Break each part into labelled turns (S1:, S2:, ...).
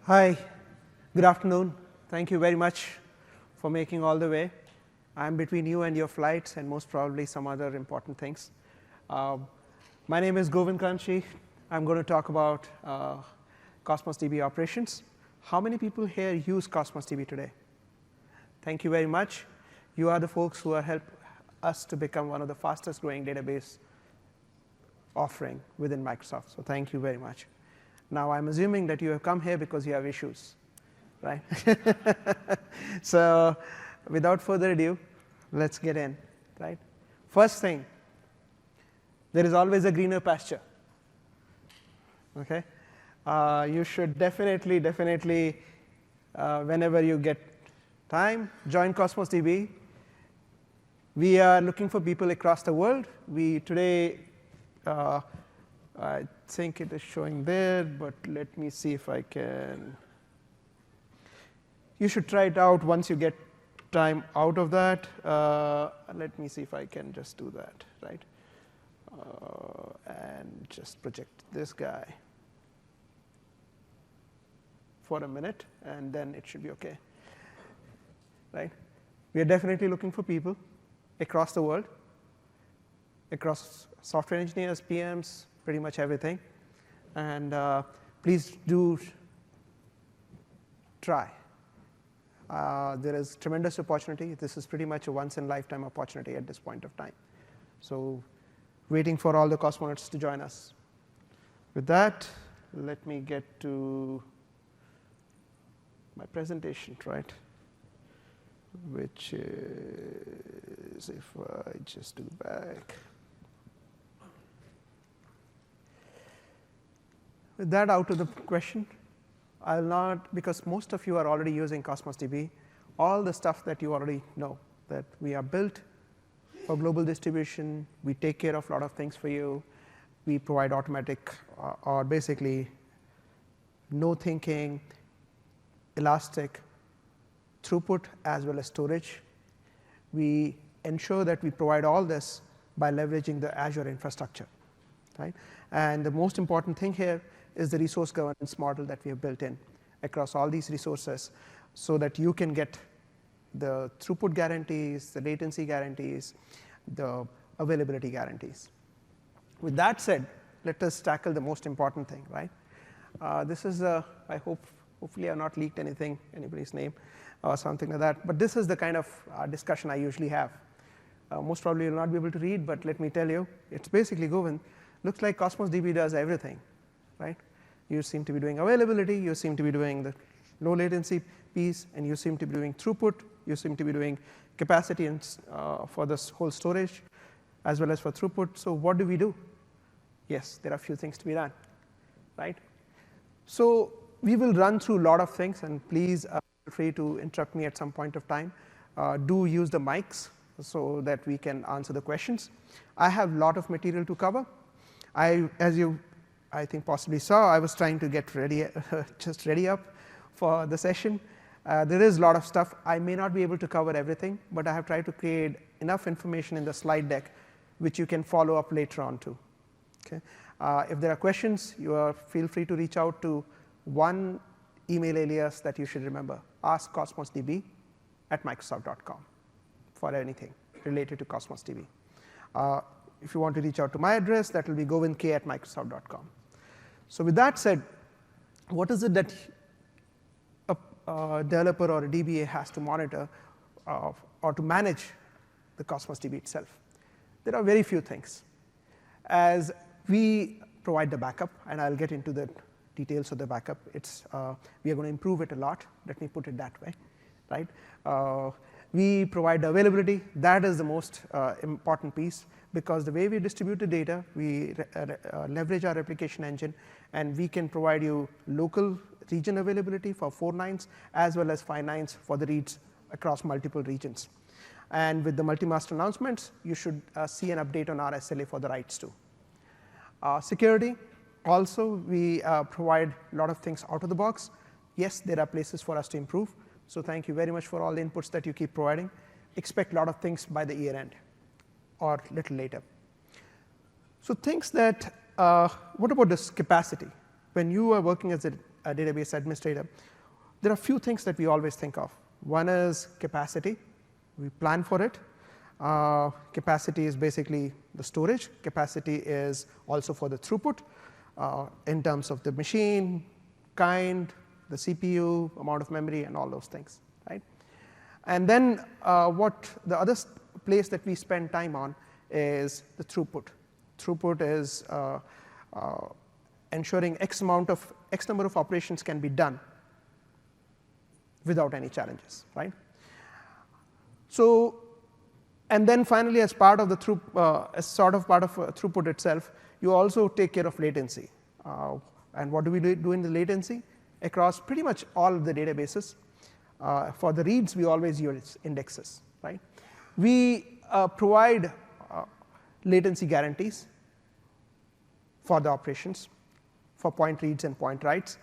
S1: Hi, good afternoon. Thank you very much for making all the way. I'm between you and your flights and most probably some other important things. My name is Govind Kanchi. I'm going to talk about Cosmos DB operations. How many people here use Cosmos DB today? Thank you very much. You are the folks who have helped us to become one of the fastest growing database offering within Microsoft. So thank you very much. Now, I'm assuming that you have come here because you have issues, right? So without further ado, let's get in, right? First thing, there is always a greener pasture, okay? You should definitely, whenever you get time, join Cosmos DB. We are looking for people across the world. We today, I think it is showing there, but let me see if I can. You should try it out once you get time out of that. Let me see if I can just do that, right? And just project this guy for a minute, and then it should be OK, right? We are definitely looking for people across the world, across software engineers, PMs, pretty much everything. And please do try. There is tremendous opportunity. This is pretty much a once-in-a-lifetime opportunity at this point of time. So waiting for all the cosmonauts to join us. With that, let me get to my presentation, right? Which is, if I just do back. With that out of the question, I'll not, because most of you are already using Cosmos DB, all the stuff that you already know, that we are built for global distribution, we take care of a lot of things for you, we provide automatic or basically no thinking, elastic throughput as well as storage. We ensure that we provide all this by leveraging the Azure infrastructure, right? And the most important thing here is the resource governance model that we have built in across all these resources so that you can get the throughput guarantees, the latency guarantees, the availability guarantees. With that said, let us tackle the most important thing, right? This is, I hopefully I have not leaked anybody's name or something like that, but this is the kind of discussion I usually have. Most probably you'll not be able to read, but let me tell you, it's basically Govind. Looks like Cosmos DB does everything, right? You seem to be doing availability, you seem to be doing the low latency piece, and you seem to be doing throughput, you seem to be doing capacity and for this whole storage, as well as for throughput. So what do we do? Yes, there are a few things to be done, right? So we will run through a lot of things, and please feel free to interrupt me at some point of time. Do use the mics so that we can answer the questions. I have a lot of material to cover. As you I think possibly saw, I was trying to get ready, just ready up for the session. There is a lot of stuff. I may not be able to cover everything, but I have tried to create enough information in the slide deck which you can follow up later on to. Okay? If there are questions, feel free to reach out to one email alias that you should remember, askcosmosdb@microsoft.com for anything related to Cosmos DB. If you want to reach out to my address, that will be govindk@microsoft.com. So with that said, what is it that a developer or a DBA has to monitor or to manage the Cosmos DB itself? There are very few things. As we provide the backup, and I'll get into the details of the backup, we are going to improve it a lot. Let me put it that way, right? We provide the availability. That is the most important piece, because the way we distribute the data, we leverage our replication engine, and we can provide you local region availability for 4 nines, as well as 5 nines for the reads across multiple regions. And with the multi-master announcements, you should see an update on our SLA for the writes too. Security, also, we provide a lot of things out of the box. Yes, there are places for us to improve. So thank you very much for all the inputs that you keep providing. Expect a lot of things by the year end or a little later. So things that, what about this capacity? When you are working as a a database administrator, there are a few things that we always think of. One is capacity. We plan for it. Capacity is basically the storage. Capacity is also for the throughput in terms of the machine, kind, the CPU, amount of memory, and all those things, right? And then what the other place that we spend time on is the throughput. Throughput is ensuring X number of operations can be done without any challenges, right? So, and then finally, as part of the as sort of part of throughput itself, you also take care of latency. And what do we do in the latency? Across pretty much all of the databases, for the reads, we always use indexes, right? We provide latency guarantees for the operations, for point reads and point writes.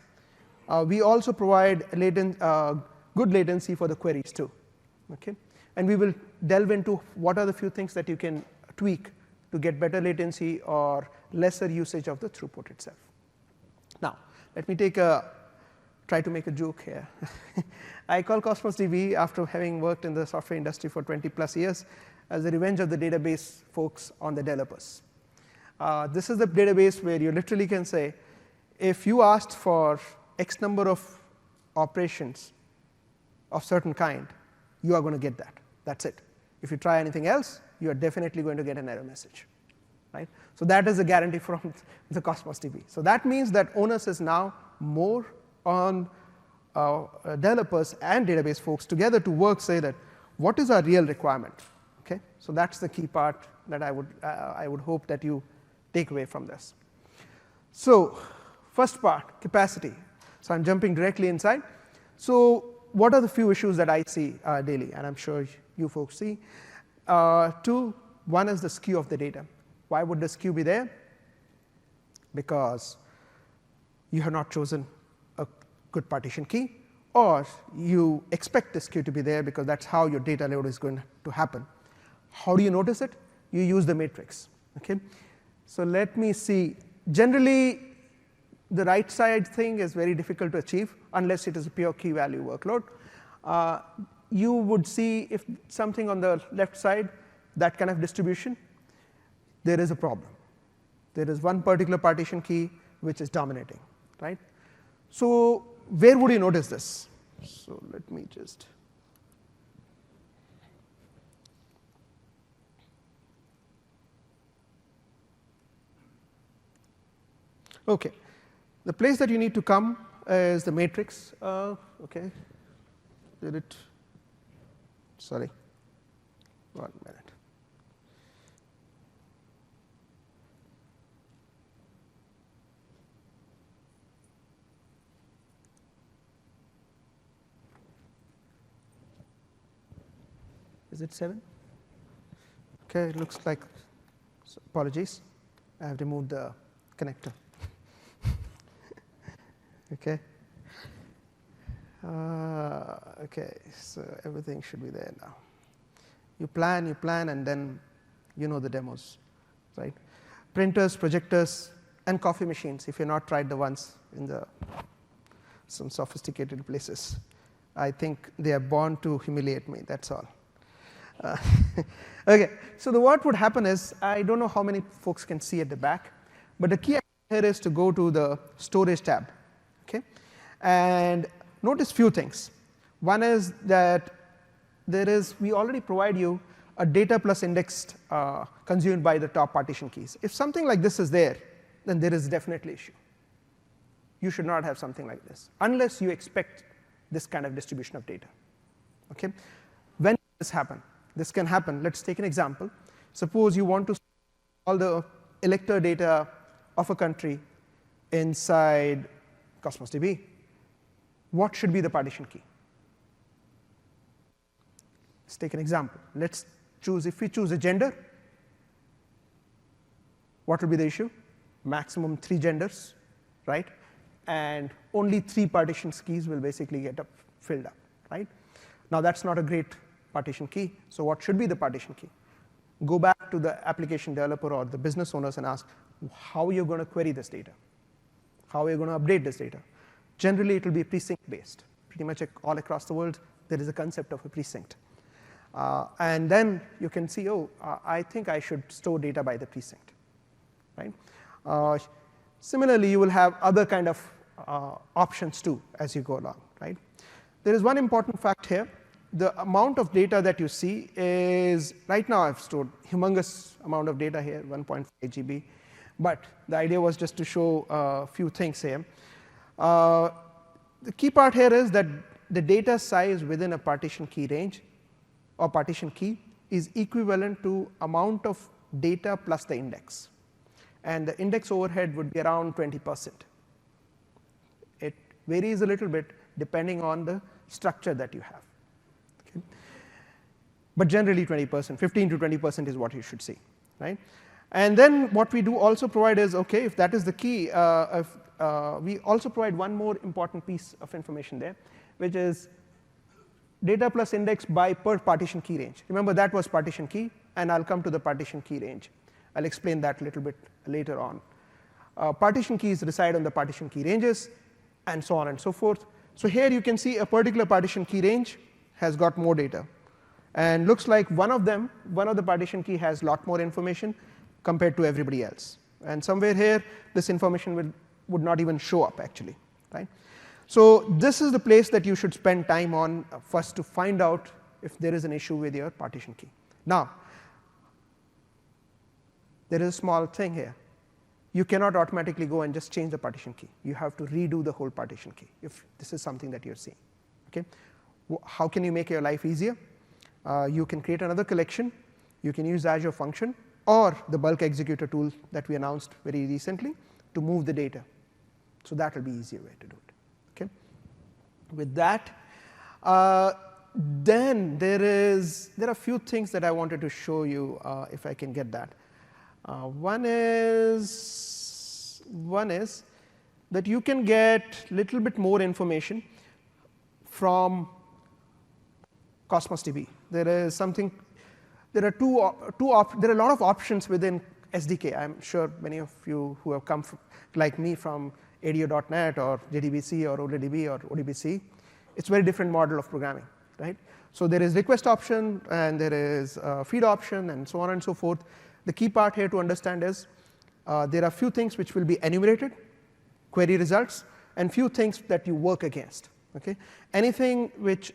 S1: We also provide good latency for the queries too, okay? And we will delve into what are the few things that you can tweak to get better latency or lesser usage of the throughput itself. Now, let me try to make a joke here. I call Cosmos DB, after having worked in the software industry for 20 plus years, as the revenge of the database folks on the developers. This is the database where you literally can say, if you asked for X number of operations of certain kind, you are going to get that. That's it. If you try anything else, you are definitely going to get an error message, right? So that is a guarantee from the Cosmos DB. So that means that onus is now more on developers and database folks together to work, say that what is our real requirement, okay? So that's the key part that I would hope that you take away from this. So first part, capacity. So I'm jumping directly inside. So what are the few issues that I see daily, and I'm sure you folks see? One is the skew of the data. Why would the skew be there? Because you have not chosen a good partition key, or you expect the skew to be there because that's how your data load is going to happen. How do you notice it? You use the matrix, okay? So let me see. Generally, the right side thing is very difficult to achieve unless it is a pure key value workload. You would see if something on the left side, that kind of distribution, there is a problem. There is one particular partition key which is dominating, right? So where would you notice this? So let me just. Okay. The place that you need to come is the matrix. Okay. Did it? Sorry. 1 minute. Is it 7? Okay, it looks like, so apologies. I have removed the connector. Okay. Okay, so everything should be there now. You plan, and then you know the demos, right? Printers, projectors, and coffee machines, if you've not tried the ones in some sophisticated places. I think they are born to humiliate me, that's all. Okay, so what would happen is, I don't know how many folks can see at the back, but the key here is to go to the storage tab, okay? And notice few things. One is that we already provide you a data plus indexed consumed by the top partition keys. If something like this is there, then there is definitely issue. You should not have something like this, unless you expect this kind of distribution of data, okay? When does this happen? This can happen. Let's take an example. Suppose you want to store all the elector data of a country inside Cosmos DB. What should be the partition key? Let's take an example. Let's choose, if we choose a gender, what will be the issue? Maximum 3 genders, right? And only 3 partition keys will basically get filled up, right? Now that's not a great partition key. So what should be the partition key? Go back to the application developer or the business owners and ask how you're going to query this data, how you're going to update this data. Generally, it will be precinct-based. Pretty much all across the world, there is a concept of a precinct. And then you can see, oh, I think I should store data by the precinct, right? Similarly, you will have other kind of options too as you go along, right? There is one important fact here. The amount of data that you see is, right now I've stored humongous amount of data here, 1.5 GB. But the idea was just to show a few things here. The key part here is that the data size within a partition key range or partition key is equivalent to amount of data plus the index. And the index overhead would be around 20%. It varies a little bit depending on the structure that you have. Okay? But generally 20%, 15 to 20% is what you should see, right? And then what we do also provide is, okay, if that is the key, we also provide one more important piece of information there, which is data plus index by per partition key range. Remember, that was partition key, and I'll come to the partition key range. I'll explain that a little bit later on. Partition keys reside on the partition key ranges, and so on and so forth. So here you can see a particular partition key range has got more data. And looks like one of the partition key has a lot more information compared to everybody else. And somewhere here, this information would not even show up, actually, right? So this is the place that you should spend time on first to find out if there is an issue with your partition key. Now, there is a small thing here. You cannot automatically go and just change the partition key. You have to redo the whole partition key if this is something that you're seeing. Okay? How can you make your life easier? You can create another collection. You can use Azure function or the bulk executor tool that we announced very recently to move the data. So that will be easier way to do it. Okay? With that, then there are a few things that I wanted to show you, if I can get that. One is that you can get little bit more information from Cosmos DB. There are a lot of options within SDK. I'm sure many of you who have come from, like me, from ADO.NET or JDBC or ODB or ODBC, it's a very different model of programming, right? So there is request option, and there is feed option, and so on and so forth. The key part here to understand is there are few things which will be enumerated, query results, and few things that you work against. Okay? Anything which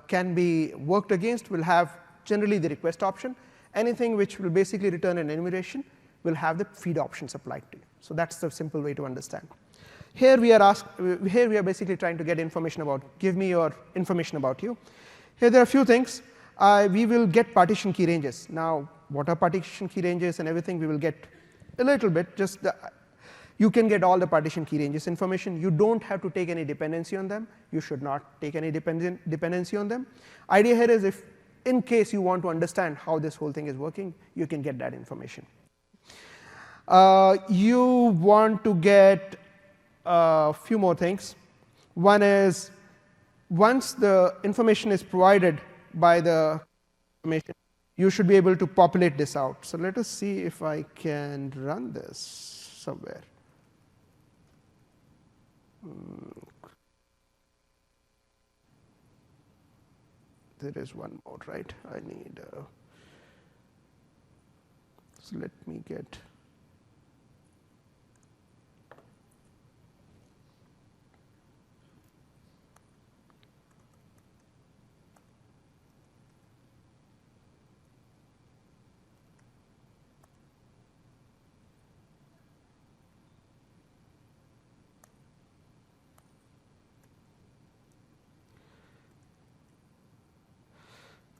S1: can be worked against will have generally the request option. Anything which will basically return an enumeration will have the feed options applied to you. So that's the simple way to understand. Here we are basically trying to get information about, give me your information about you. Here there are a few things. We will get partition key ranges. Now, what are partition key ranges and everything, we will get a little bit. You can get all the partition key ranges information. You don't have to take any dependency on them. You should not take any dependency on them. Idea here is, if in case you want to understand how this whole thing is working, you can get that information. You want to get a few more things. One is, once the information is provided by the information, you should be able to populate this out. So let us see if I can run this somewhere. There is one more, right? I need. So let me get.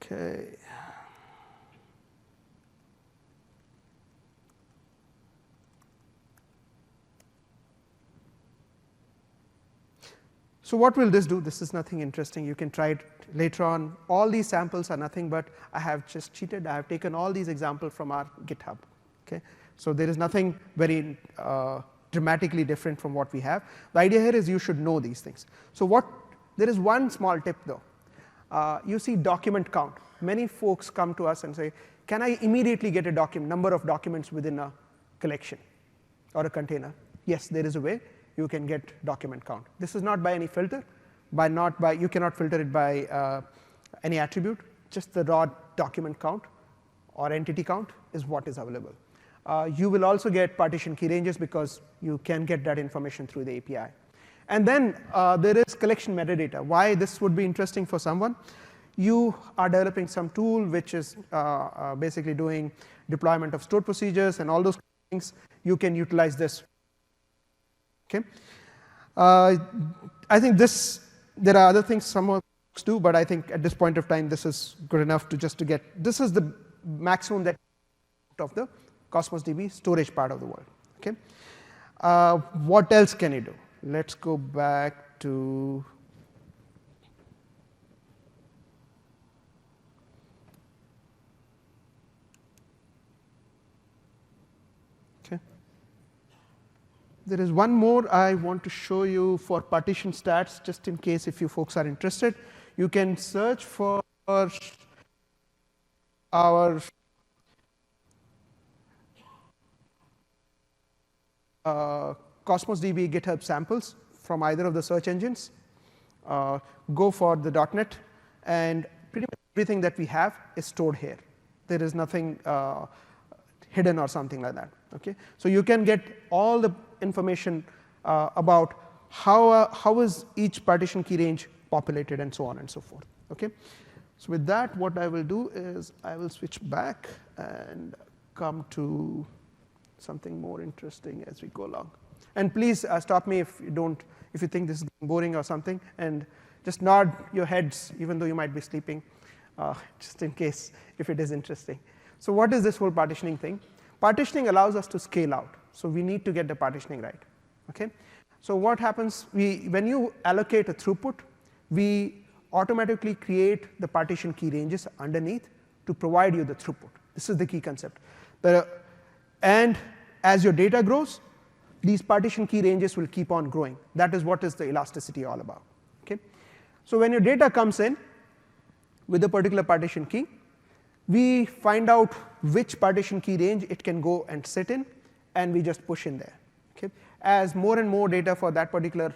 S1: Okay. So what will this do? This is nothing interesting. You can try it later on. All these samples are nothing but I have just cheated. I have taken all these examples from our GitHub. Okay? So there is nothing very dramatically different from what we have. The idea here is you should know these things. So there is one small tip though. You see document count. Many folks come to us and say, can I immediately get a number of documents within a collection or a container? Yes, there is a way. you can get document count. This is not by any filter, you cannot filter it by any attribute. Just the raw document count or entity count is what is available. You will also get partition key ranges because you can get that information through the API. And then there is collection metadata. Why this would be interesting for someone? You are developing some tool which is basically doing deployment of stored procedures and all those things. You can utilize this. Okay. I think there are other things some of us do, but I think at this point of time, this is good enough to just to get. This is the maximum that of the Cosmos DB storage part of the world. Okay. What else can you do? Let's go back to. There is one more I want to show you for partition stats, just in case if you folks are interested. You can search for our Cosmos DB GitHub samples from either of the search engines. Go for the .NET, and pretty much everything that we have is stored here. There is nothing hidden or something like that. Okay, so you can get all the information about how is each partition key range populated and so on and so forth. Okay, so with that, what I will do is I will switch back and come to something more interesting as we go along. And please stop me if you think this is boring or something, and just nod your heads even though you might be sleeping, just in case if it is interesting. So what is this whole partitioning thing? Partitioning allows us to scale out, so we need to get the partitioning right. Okay, so what happens? When you allocate a throughput, we automatically create the partition key ranges underneath to provide you the throughput. This is the key concept. And as your data grows, these partition key ranges will keep on growing. That is what is the elasticity all about. Okay, so when your data comes in with a particular partition key, we find out which partition key range it can go and sit in, and we just push in there. Okay, as more and more data for that particular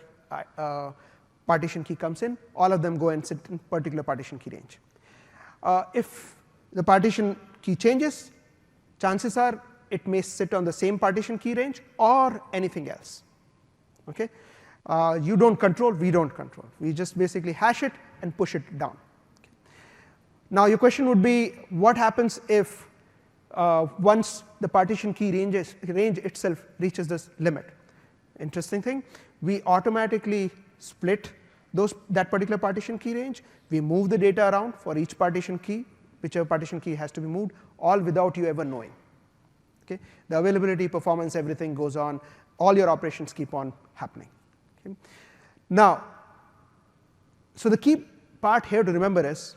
S1: partition key comes in, all of them go and sit in particular partition key range. If the partition key changes, chances are it may sit on the same partition key range or anything else. Okay, you don't control, we don't control. We just basically hash it and push it down. Okay. Now your question would be, what happens if once the partition key range itself reaches this limit? Interesting thing, we automatically split that particular partition key range. We move the data around for each partition key, whichever partition key has to be moved, all without you ever knowing. Okay? The availability, performance, everything goes on. All your operations keep on happening. Okay? Now, so the key part here to remember is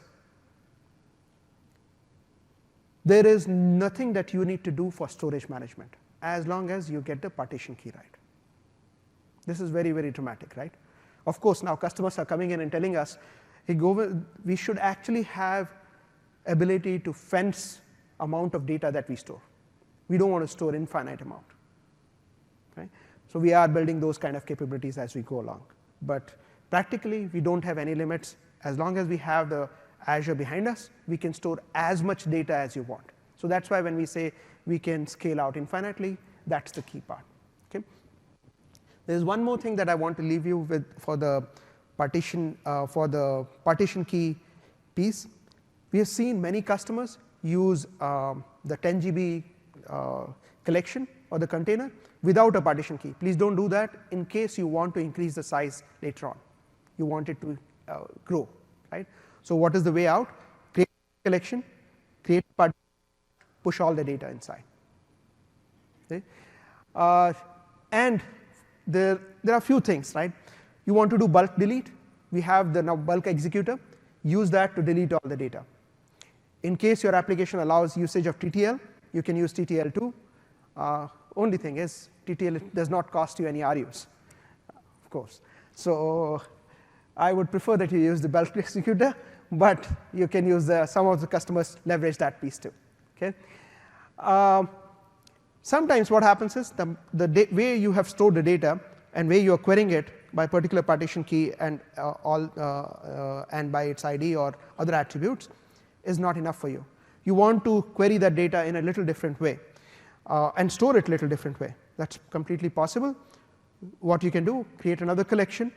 S1: there is nothing that you need to do for storage management as long as you get the partition key right. This is very, very dramatic, right? Of course, now customers are coming in and telling us, hey, we should actually have ability to fence amount of data that we store. We don't want to store infinite amount. Right? So we are building those kind of capabilities as we go along. But practically, we don't have any limits. As long as we have the Azure behind us, we can store as much data as you want. So that's why when we say we can scale out infinitely, that's the key part. Okay? There's one more thing that I want to leave you with for the partition key piece. We have seen many customers use the 10 GB collection or the container without a partition key. Please don't do that in case you want to increase the size later on. You want it to grow, right? So what is the way out? Create a collection, create a partition, push all the data inside. Okay? And there are a few things, right? You want to do bulk delete. We have the now bulk executor. Use that to delete all the data. In case your application allows usage of TTL, you can use TTL too. Only thing is, TTL does not cost you any RUs, of course. So I would prefer that you use the bulk executor, but you can use some of the customers leverage that piece too. Okay. Sometimes what happens is the way you have stored the data, and where you are querying it by particular partition key and and by its ID or other attributes is not enough for you. You want to query that data in a little different way and store it a little different way. That's completely possible. What you can do, create another collection,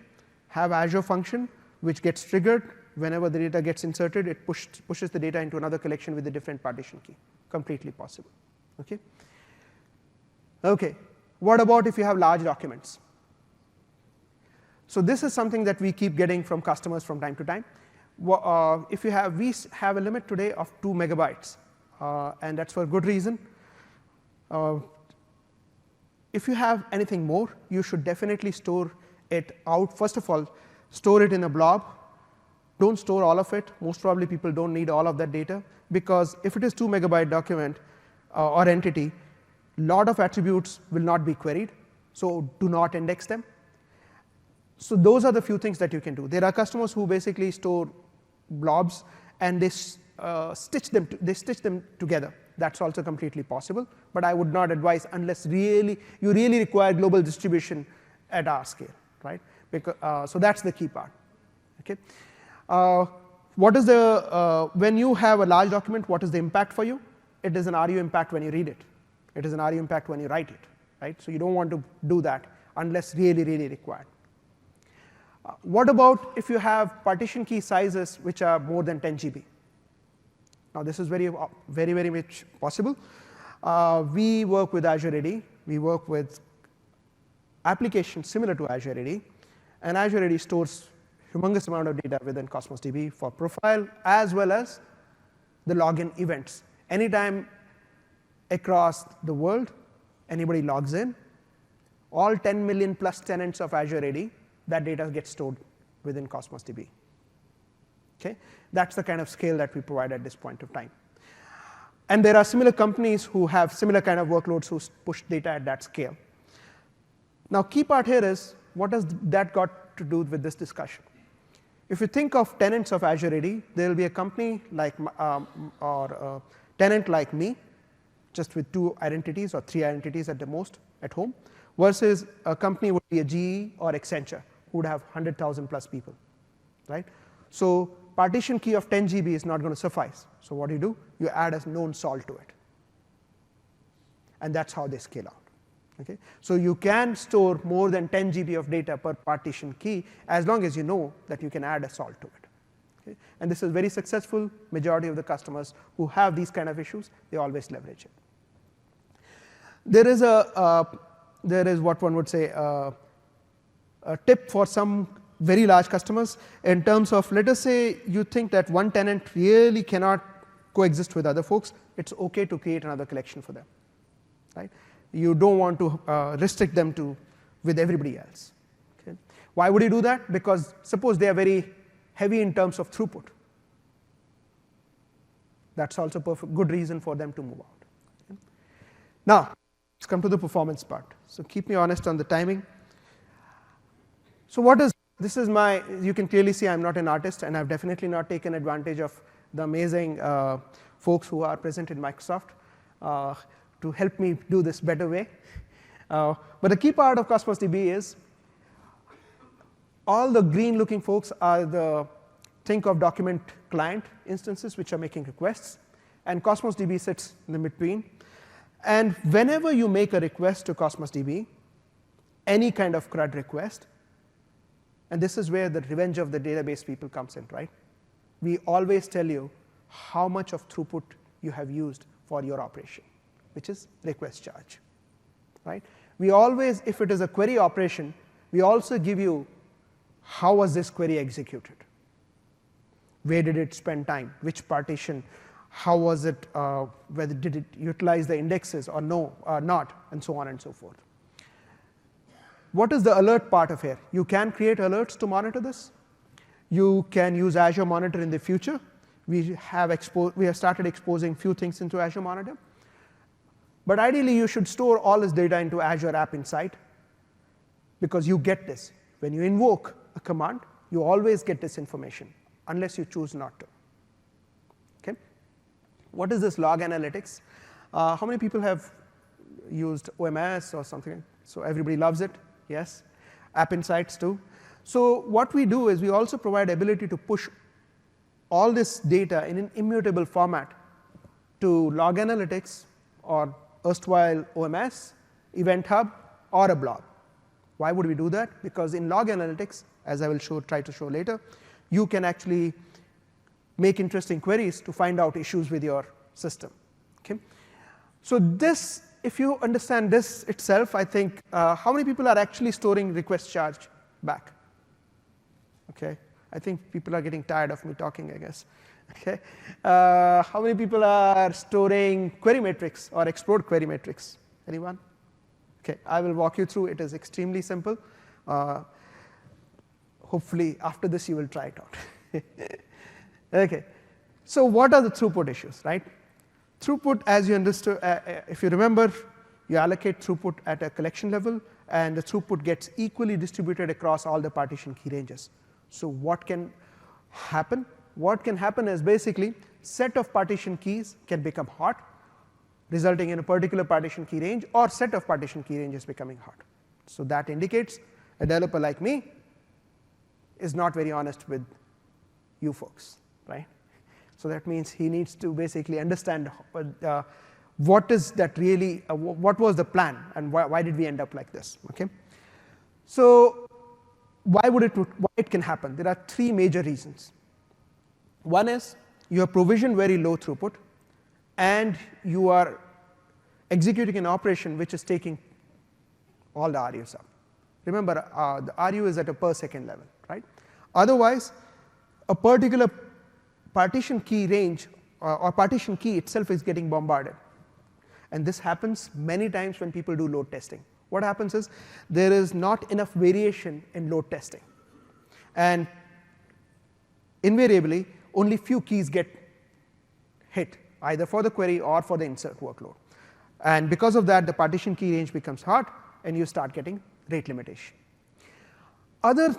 S1: have Azure function which gets triggered whenever the data gets inserted. It pushes the data into another collection with a different partition key. Completely possible. Okay. Okay. What about if you have large documents? So this is something that we keep getting from customers from time to time. If we have a limit today of 2 megabytes, and that's for a good reason. If you have anything more, you should definitely store it out. First of all, store it in a blob. Don't store all of it. Most probably people don't need all of that data, because if it is 2 megabyte document or entity, a lot of attributes will not be queried, so do not index them. So those are the few things that you can do. There are customers who basically store blobs and they stitch them together. That's also completely possible, but I would not advise unless you really require global distribution at our scale, right? Because, so that's the key part. Okay. What is when you have a large document, what is the impact for you? It is an RU impact when you read it. It is an RU impact when you write it, right? So you don't want to do that unless really, really required. What about if you have partition key sizes which are more than 10 GB? Now this is very, very much possible. We work with Azure AD. We work with applications similar to Azure AD, and Azure AD stores humongous amount of data within Cosmos DB for profile as well as the login events. Anytime across the world anybody logs in, all 10 million plus tenants of Azure AD, that data gets stored within Cosmos DB. Okay? That's the kind of scale that we provide at this point of time. And there are similar companies who have similar kind of workloads who push data at that scale. Now, key part here is, what has that got to do with this discussion? If you think of tenants of Azure AD, there will be a company like or a tenant like me, just with 2 identities or 3 identities at the most at home, versus a company would be a GE or Accenture, who would have 100,000 plus people, right? So partition key of 10 GB is not going to suffice. So what do? You add a known salt to it. And that's how they scale out. Okay? So you can store more than 10 GB of data per partition key as long as you know that you can add a salt to it. Okay? And this is very successful. Majority of the customers who have these kind of issues, they always leverage it. There is what one would say a tip for some very large customers in terms of, let us say you think that one tenant really cannot coexist with other folks. It's OK to create another collection for them, right? You don't want to restrict them with everybody else. Okay? Why would you do that? Because suppose they are very heavy in terms of throughput. That's also a good reason for them to move out. Okay? Now, let's come to the performance part. So keep me honest on the timing. So this is you can clearly see I'm not an artist, and I've definitely not taken advantage of the amazing folks who are present in Microsoft to help me do this better way. But the key part of Cosmos DB is all the green looking folks are think of document client instances which are making requests, and Cosmos DB sits in the between. And whenever you make a request to Cosmos DB, any kind of CRUD request, and this is where the revenge of the database people comes in, right? We always tell you how much of throughput you have used for your operation, which is request charge, right? We always, if it is a query operation, we also give you how was this query executed? Where did it spend time? Which partition? How was it, whether did it utilize the indexes or no, or not, and so on and so forth. What is the alert part of here? You can create alerts to monitor this. You can use Azure Monitor in the future. We have started exposing few things into Azure Monitor. But ideally, you should store all this data into Azure App Insight, because you get this. When you invoke a command, you always get this information, unless you choose not to. Okay? What is this log analytics? How many people have used OMS or something? So everybody loves it, yes? app insights too. So what we do is we also provide ability to push all this data in an immutable format to log analytics or erstwhile OMS, Event Hub, or a blob. Why would we do that? Because in log analytics, as I will try to show later, you can actually make interesting queries to find out issues with your system. Okay? So this, if you understand this itself, I think how many people are actually storing request charge back? Okay, I think people are getting tired of me talking, I guess. Okay, how many people are storing query metrics or explode query metrics? Anyone? Okay, I will walk you through. It is extremely simple. Hopefully, after this, you will try it out. Okay, so what are the throughput issues, right? Throughput, as you understood, if you remember, you allocate throughput at a collection level, and the throughput gets equally distributed across all the partition key ranges. So what can happen? What can happen is basically set of partition keys can become hot, resulting in a particular partition key range, or set of partition key ranges becoming hot. So that indicates a developer like me is not very honest with you folks, right? So that means he needs to basically understand what is that really, what was the plan, and why did we end up like this? Okay. So why it can happen? There are three major reasons. One is you have provisioned very low throughput, and you are executing an operation which is taking all the RUs up. Remember, the RU is at a per second level, right? Otherwise, a particular partition key range or partition key itself is getting bombarded. And this happens many times when people do load testing. What happens is there is not enough variation in load testing. And invariably, only few keys get hit, either for the query or for the insert workload. And because of that, the partition key range becomes hot, and you start getting rate limitation. Other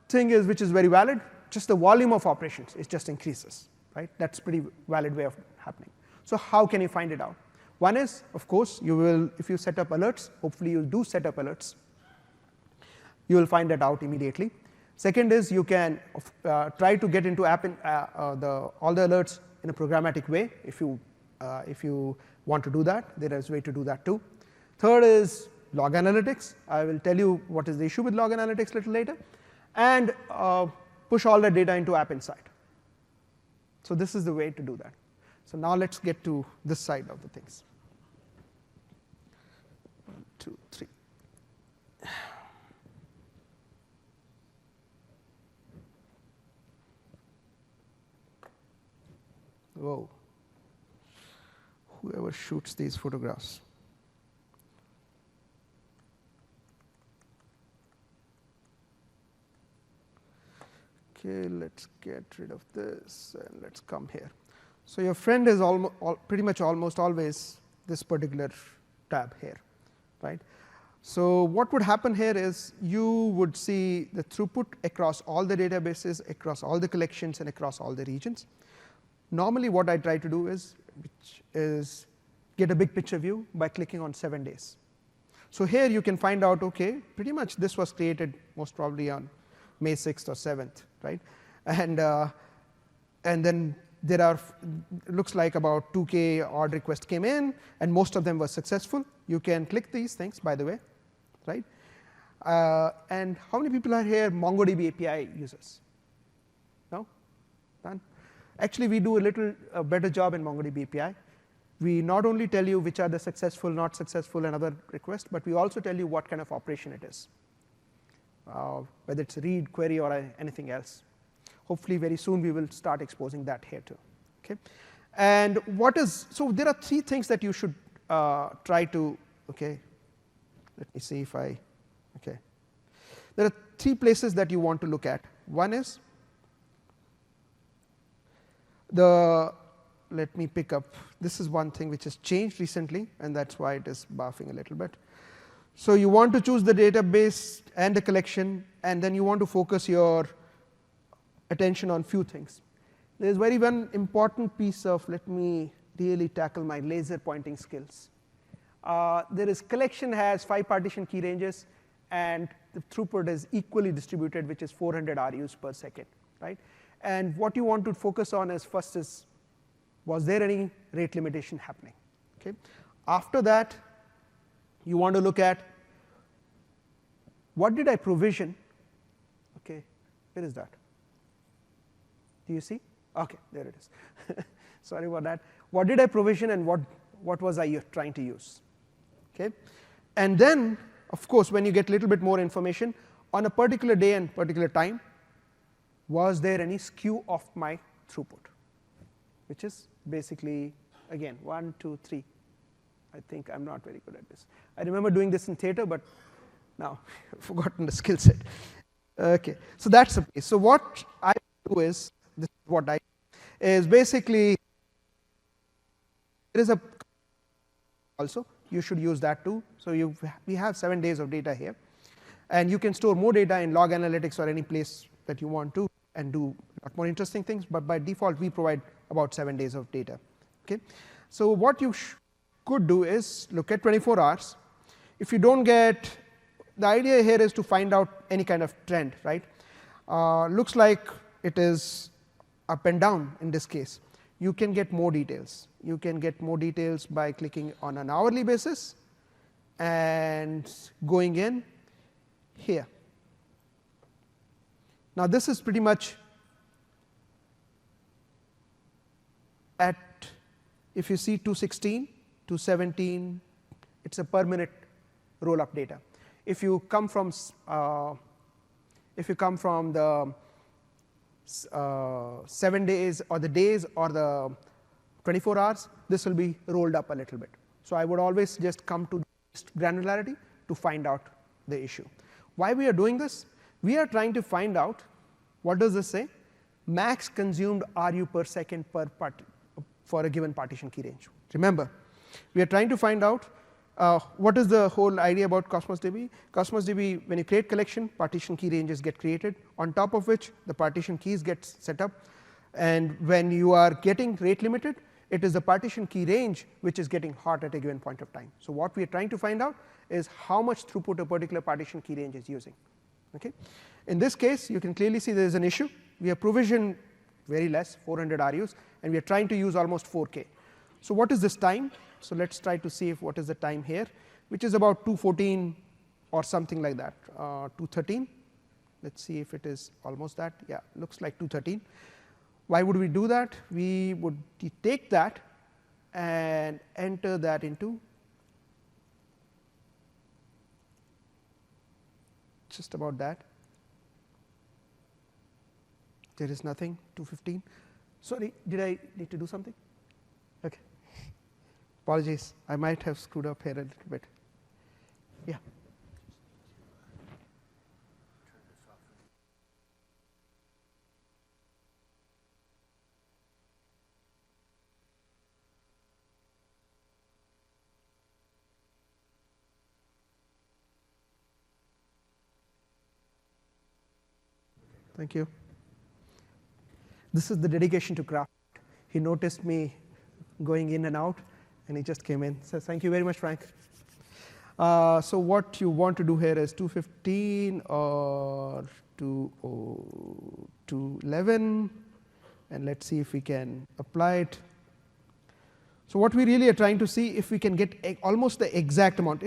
S1: thing is, which is very valid, just the volume of operations, it just increases, right? That's a pretty valid way of happening. So how can you find it out? One is, of course, you will, if you set up alerts, hopefully you do set up alerts, you will find that out immediately. Second is you can try to get into all the alerts in a programmatic way. If you want to do that, there is a way to do that too. Third is log analytics. I will tell you what is the issue with log analytics a little later. And push all the data into App Insight. So this is the way to do that. So now let's get to this side of the things. 1, 2, 3. Whoa. Whoever shoots these photographs. Okay, let's get rid of this, and let's come here. So your friend is pretty much almost always this particular tab here, right? So what would happen here is you would see the throughput across all the databases, across all the collections, and across all the regions. Normally what I try to do is get a big picture view by clicking on 7 days. So here you can find out, okay, pretty much this was created most probably on May 6th or 7th, right? And then there are, looks like about 2K odd requests came in, and most of them were successful. You can click these things, by the way, right? And how many people are here MongoDB API users? No? None? Actually, we do a little better job in MongoDB API. We not only tell you which are the successful, not successful, and other requests, but we also tell you what kind of operation it is, whether it's a read, query, or anything else. Hopefully, very soon we will start exposing that here too. Okay, and so there are 3 things that you should try to. Okay, let me see if I. Okay, there are 3 places that you want to look at. One is let me pick up. This is one thing which has changed recently, and that's why it is buffing a little bit. So you want to choose the database and the collection, and then you want to focus your attention on few things. There is one important piece of, let me really tackle my laser pointing skills. There is collection has 5 partition key ranges, and the throughput is equally distributed, which is 400 RUs per second, right? And what you want to focus on is first is, was there any rate limitation happening? Okay. After that, you want to look at what did I provision? Okay, where is that? Do you see? Okay, there it is. Sorry about that. What did I provision and what was I trying to use? Okay, and then of course when you get a little bit more information on a particular day and particular time, was there any skew of my throughput, which is basically again 1, 2, 3. I think I'm not very good at this. I remember doing this in theater, but now I've forgotten the skill set. Okay, so that's the case. So what I do is, this is what I do, is basically there is a also you should use that too. So we have 7 days of data here, and you can store more data in log analytics or any place that you want to and do a lot more interesting things. But by default, we provide about 7 days of data. Okay, so what you could do is look at 24 hours. If you don't get, the idea here is to find out any kind of trend, right? Looks like it is up and down in this case. You can get more details. You can get more details by clicking on an hourly basis and going in here. Now this is pretty much at, if you see 216, 217, it's a per minute roll up data. If you come from the 7 days or the days or the 24 hours, this will be rolled up a little bit. So I would always just come to granularity to find out the issue. Why we are doing this? We are trying to find out, what does this say? Max consumed RU per second per for a given partition key range. Remember, we are trying to find out what is the whole idea about Cosmos DB. Cosmos DB, when you create collection, partition key ranges get created, on top of which the partition keys get set up. And when you are getting rate limited, it is the partition key range which is getting hot at a given point of time. So what we are trying to find out is how much throughput a particular partition key range is using. Okay. In this case, you can clearly see there is an issue. We have provisioned very less, 400 RUs, and we are trying to use almost 4K. So what is this time? So let's try to see if what is the time here, which is about 214 or something like that, 213. Let's see if it is almost that. Yeah, looks like 213. Why would we do that? We would take that and enter that into just about that. There is nothing, 215. Sorry, did I need to do something? Okay. Apologies, I might have screwed up here a little bit. Yeah. Thank you. This is the dedication to craft. He noticed me going in and out, and he just came in. So thank you very much, Frank. So what you want to do here is 215 or 211, and let's see if we can apply it. So what we really are trying to see if we can get almost the exact amount.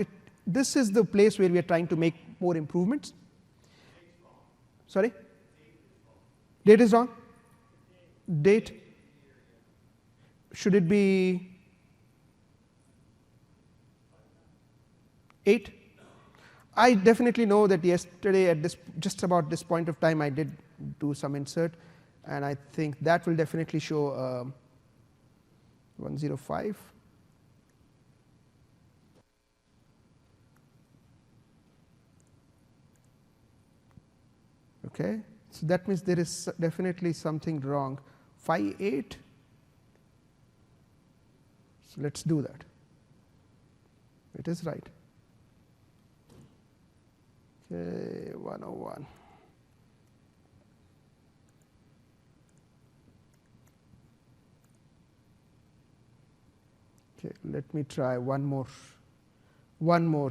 S1: This is the place where we are trying to make more improvements. Sorry? Date is wrong? Date? Should it be 8? I definitely know that yesterday at just about this point of time I did do some insert, and I think that will definitely show 105. Okay, so that means there is definitely something wrong. 58. So let's do that. It is right. Okay, 101. Okay, let me try one more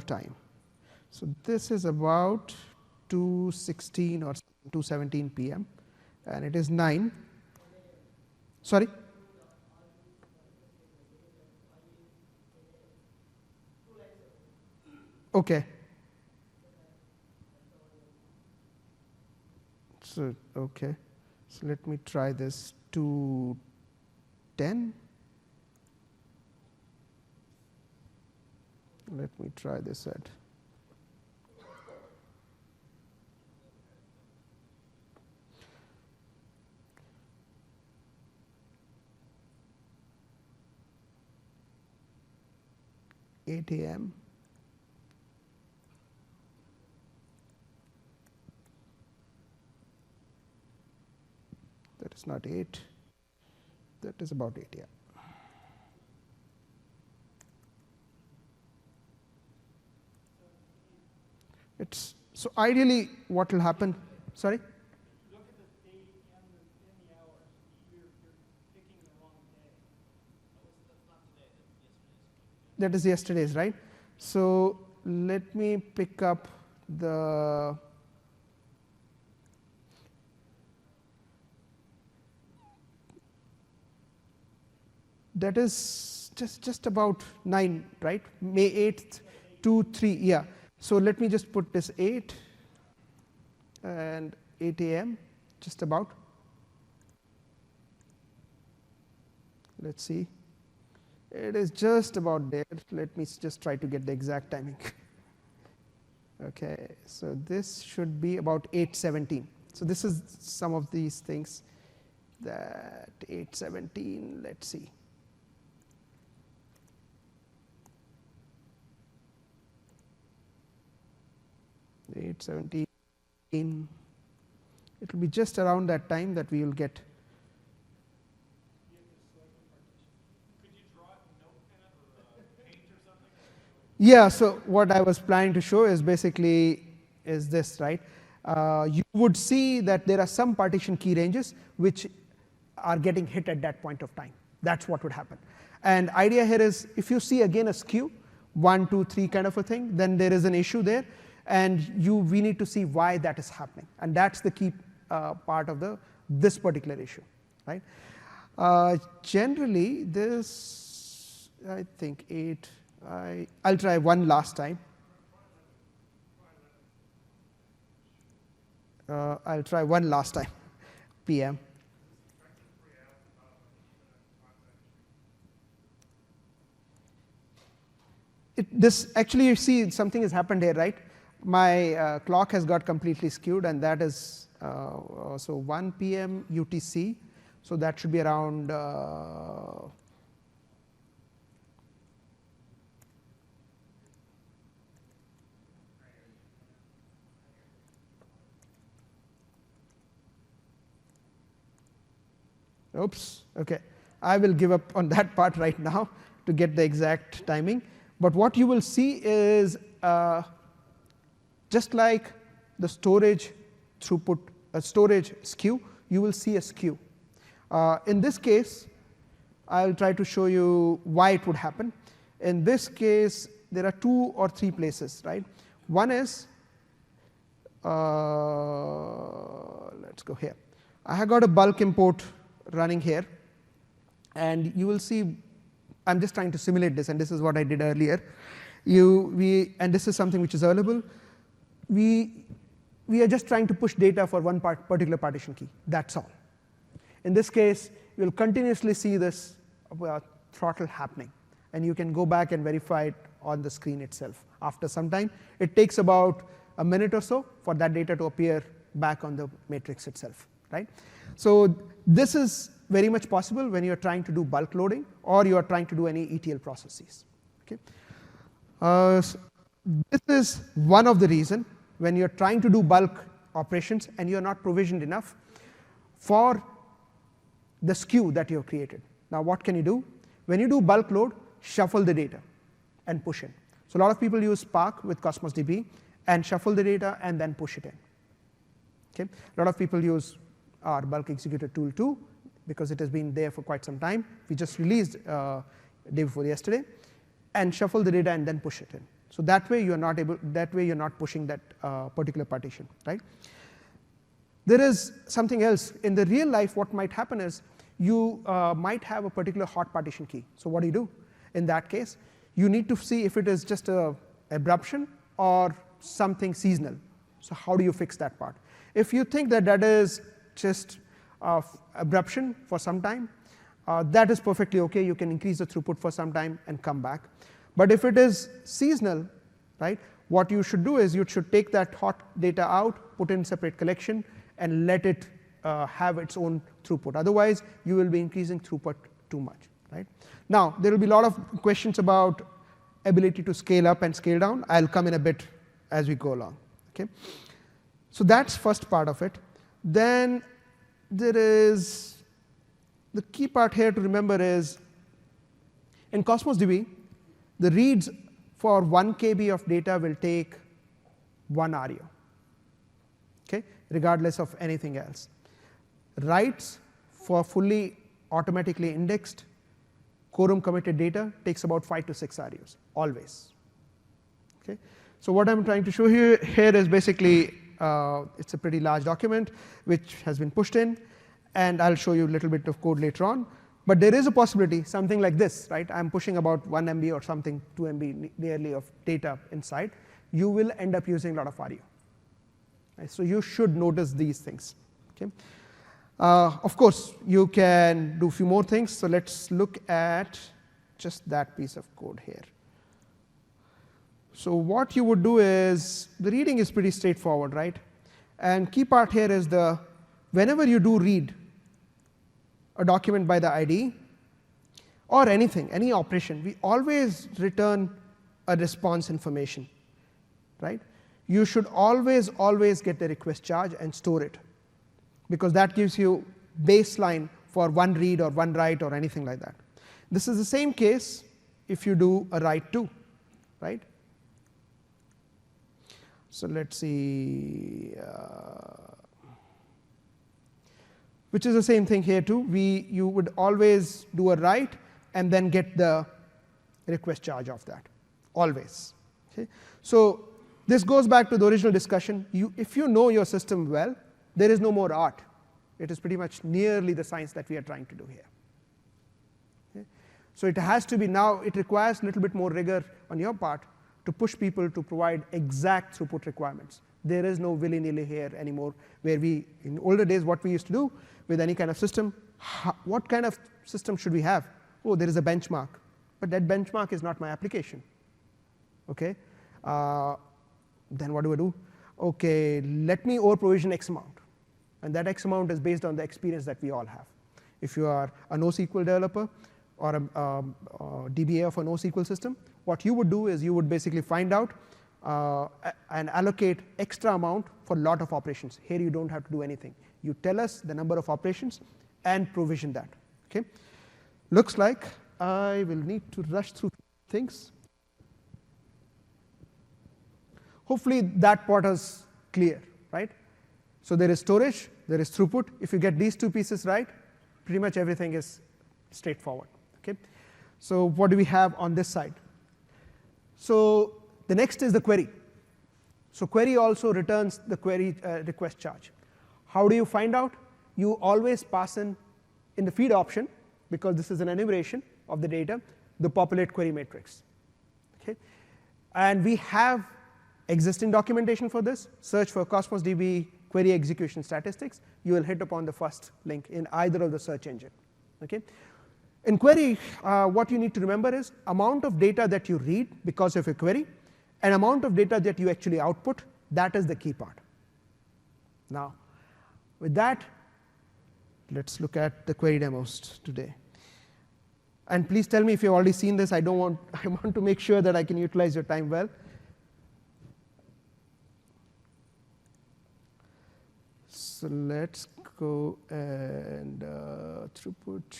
S1: time. So this is about 2:16 or 2:17 p.m. and it is 9. Sorry? Okay. So, okay. So let me try this 2:10. Let me try this at 8 a.m. That is not 8. That is about 8, yeah. It's so ideally what will happen. Sorry?
S2: Look at the date and the hours. You're picking the wrong day. That's not today.
S1: That is yesterday's, right? So let me pick up the that is just about 9, right? May 8th, 2, 3, yeah. So let me just put this 8 and 8 a.m. just about. Let's see. It is just about there. Let me just try to get the exact timing. Okay, so this should be about 8:17. So this is some of these things that 8:17, let's see. Eight 17, it will be just around that time that we will get.
S2: Could you draw it in Notepad or Paint or something?
S1: Yeah, so what I was planning to show is basically is this, right? You would see that there are some partition key ranges which are getting hit at that point of time. That's what would happen. And idea here is if you see again a skew, 1, 2, 3 kind of a thing, then there is an issue there. And we need to see why that is happening, and that's the key part of this particular issue, right? Generally, this I think 8. I'll try one last time. I'll try one last time, PM. This actually, you see something has happened here, right? My clock has got completely skewed, and that is so 1 p.m. UTC. So that should be around oops, okay. I will give up on that part right now to get the exact timing. But what you will see is just like the storage throughput, storage skew, you will see a skew. In this case, I'll try to show you why it would happen. In this case, there are 2 or 3 places, right? One is, let's go here. I have got a bulk import running here, and you will see, I'm just trying to simulate this, and this is what I did earlier. And this is something which is available. We are just trying to push data for one particular partition key. That's all. In this case, you'll continuously see this throttle happening, and you can go back and verify it on the screen itself. After some time, it takes about a minute or so for that data to appear back on the matrix itself, right? So this is very much possible when you're trying to do bulk loading or you are trying to do any ETL processes. Okay. So this is one of the reasons when you're trying to do bulk operations and you're not provisioned enough for the skew that you have created. Now what can you do? When you do bulk load, shuffle the data and push in. So a lot of people use Spark with Cosmos DB and shuffle the data and then push it in. Okay. A lot of people use our bulk executor tool too, because it has been there for quite some time. We just released day before yesterday, and shuffle the data and then push it in. So that way you're not pushing that particular partition, right? There is something else. In the real life, what might happen is you might have a particular hot partition key. So what do? In that case, you need to see if it is just a abruption or something seasonal. So how do you fix that part? If you think that that is just abruption for some time, that is perfectly OK. You can increase the throughput for some time and come back. But if it is seasonal, right, what you should do is you should take that hot data out, put in separate collection, and let it have its own throughput. Otherwise, you will be increasing throughput too much, right? Now, there will be a lot of questions about ability to scale up and scale down. I'll come in a bit as we go along. Okay? So that's first part of it. Then there is the key part here to remember is in Cosmos DB, the reads for 1 KB of data will take 1 REO, okay, regardless of anything else. Writes for fully automatically indexed quorum committed data takes about 5 to 6 REOs, always. Okay? So what I'm trying to show you here is basically it's a pretty large document which has been pushed in, and I'll show you a little bit of code later on. But there is a possibility, something like this, right? I'm pushing about 1 MB or something, 2 MB nearly of data inside. You will end up using a lot of REO. Right? So you should notice these things. Okay? Of course, you can do a few more things. So let's look at just that piece of code here. So what you would do is, the reading is pretty straightforward, right? And key part here is whenever you do read a document by the ID, or anything, any operation, we always return a response information, right? You should always get the request charge and store it, because that gives you baseline for one read or one write or anything like that. This is the same case if you do a write too, right? So let's see. Which is the same thing here too. You would always do a write and then get the request charge of that, always. Okay? So this goes back to the original discussion. If you know your system well, there is no more art. It is pretty much nearly the science that we are trying to do here. Okay? So it has to be now, it requires a little bit more rigor on your part to push people to provide exact throughput requirements. There is no willy-nilly here anymore, where in older days, what we used to do with any kind of system, what kind of system should we have? Oh, there is a benchmark. But that benchmark is not my application. Okay? Then what do? OK, let me over-provision X amount. And that X amount is based on the experience that we all have. If you are a NoSQL developer or a DBA of a NoSQL system, what you would do is you would basically find out and allocate extra amount for a lot of operations. Here you don't have to do anything. You tell us the number of operations and provision that. Okay? Looks like I will need to rush through things. Hopefully that part is clear, right? So there is storage, there is throughput. If you get these two pieces right, pretty much everything is straightforward. Okay? So what do we have on this side? So the next is the query. So query also returns the query request charge. How do you find out? You always pass in the feed option, because this is an enumeration of the data, the populate query matrix. Okay? And we have existing documentation for this. Search for Cosmos DB query execution statistics. You will hit upon the first link in either of the search engine. Okay? In query, what you need to remember is amount of data that you read because of a query, and amount of data that you actually output. That is the key part. Now, with that, let's look at the query demos today. And please tell me if you've already seen this. I want to make sure that I can utilize your time well. So let's go and throughput.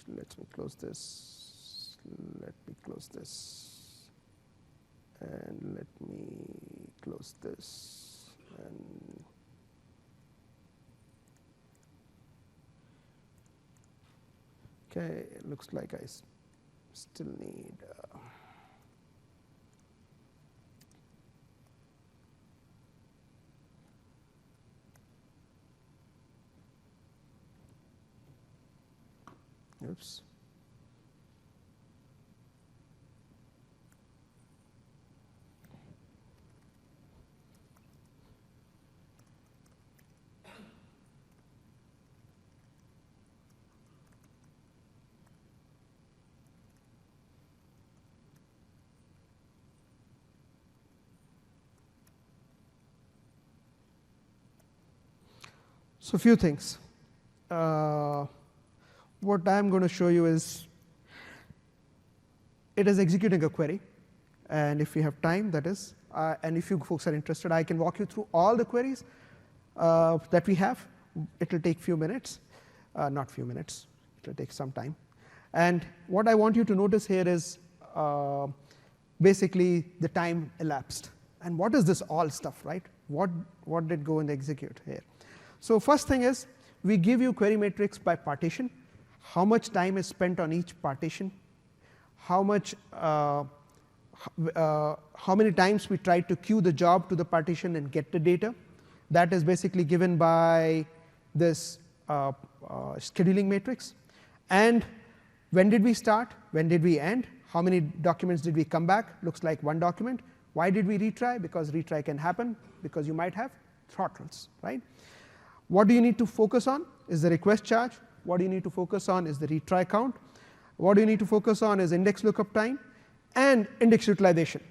S1: Let me close this. Let me close this. And let me close this. And OK, it looks like I still need. Oops. So, few things. What I am going to show you is it is executing a query, and if we have time, that is, and if you folks are interested, I can walk you through all the queries that we have. It will take few minutes, not few minutes. It will take some time. And what I want you to notice here is basically the time elapsed. And what is this all stuff, right? What did go and execute here? So first thing is we give you query matrix by partition, how much time is spent on each partition, how many times we tried to queue the job to the partition and get the data. That is basically given by this scheduling matrix. And when did we start? When did we end? How many documents did we come back? Looks like one document. Why did we retry? Because retry can happen, because you might have throttles, right? What do you need to focus on is the request charge. What do you need to focus on is the retry count. What do you need to focus on is index lookup time and index utilization.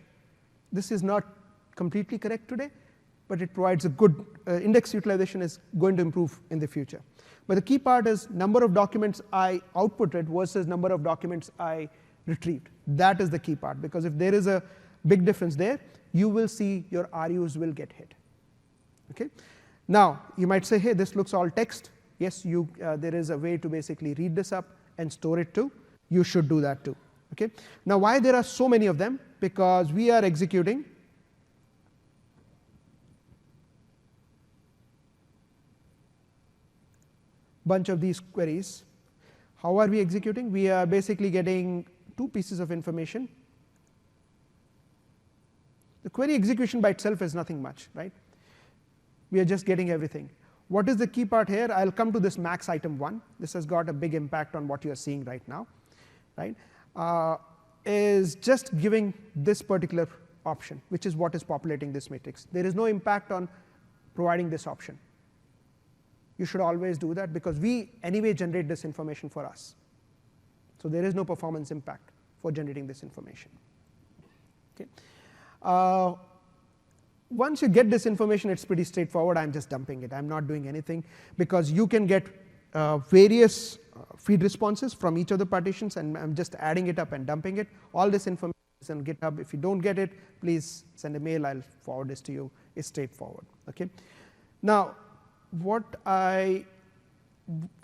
S1: This is not completely correct today, but it provides a good index utilization is going to improve in the future. But the key part is number of documents I outputted versus number of documents I retrieved. That is the key part, because if there is a big difference there, you will see your RUs will get hit. Okay. Now, you might say, hey, this looks all text. Yes, there is a way to basically read this up and store it too. You should do that too. Okay. Now, why there are so many of them? Because we are executing bunch of these queries. How are we executing? We are basically getting two pieces of information. The query execution by itself is nothing much, right? We are just getting everything. What is the key part here? I'll come to this max item 1. This has got a big impact on what you are seeing right now, right? Is just giving this particular option, which is what is populating this matrix. There is no impact on providing this option. You should always do that, because we anyway generate this information for us. So there is no performance impact for generating this information. Okay. Once you get this information, it's pretty straightforward. I'm just dumping it. I'm not doing anything, because you can get various feed responses from each of the partitions, and I'm just adding it up and dumping it. All this information is on GitHub. If you don't get it, please send a mail. I'll forward this to you. It's straightforward. Okay. Now,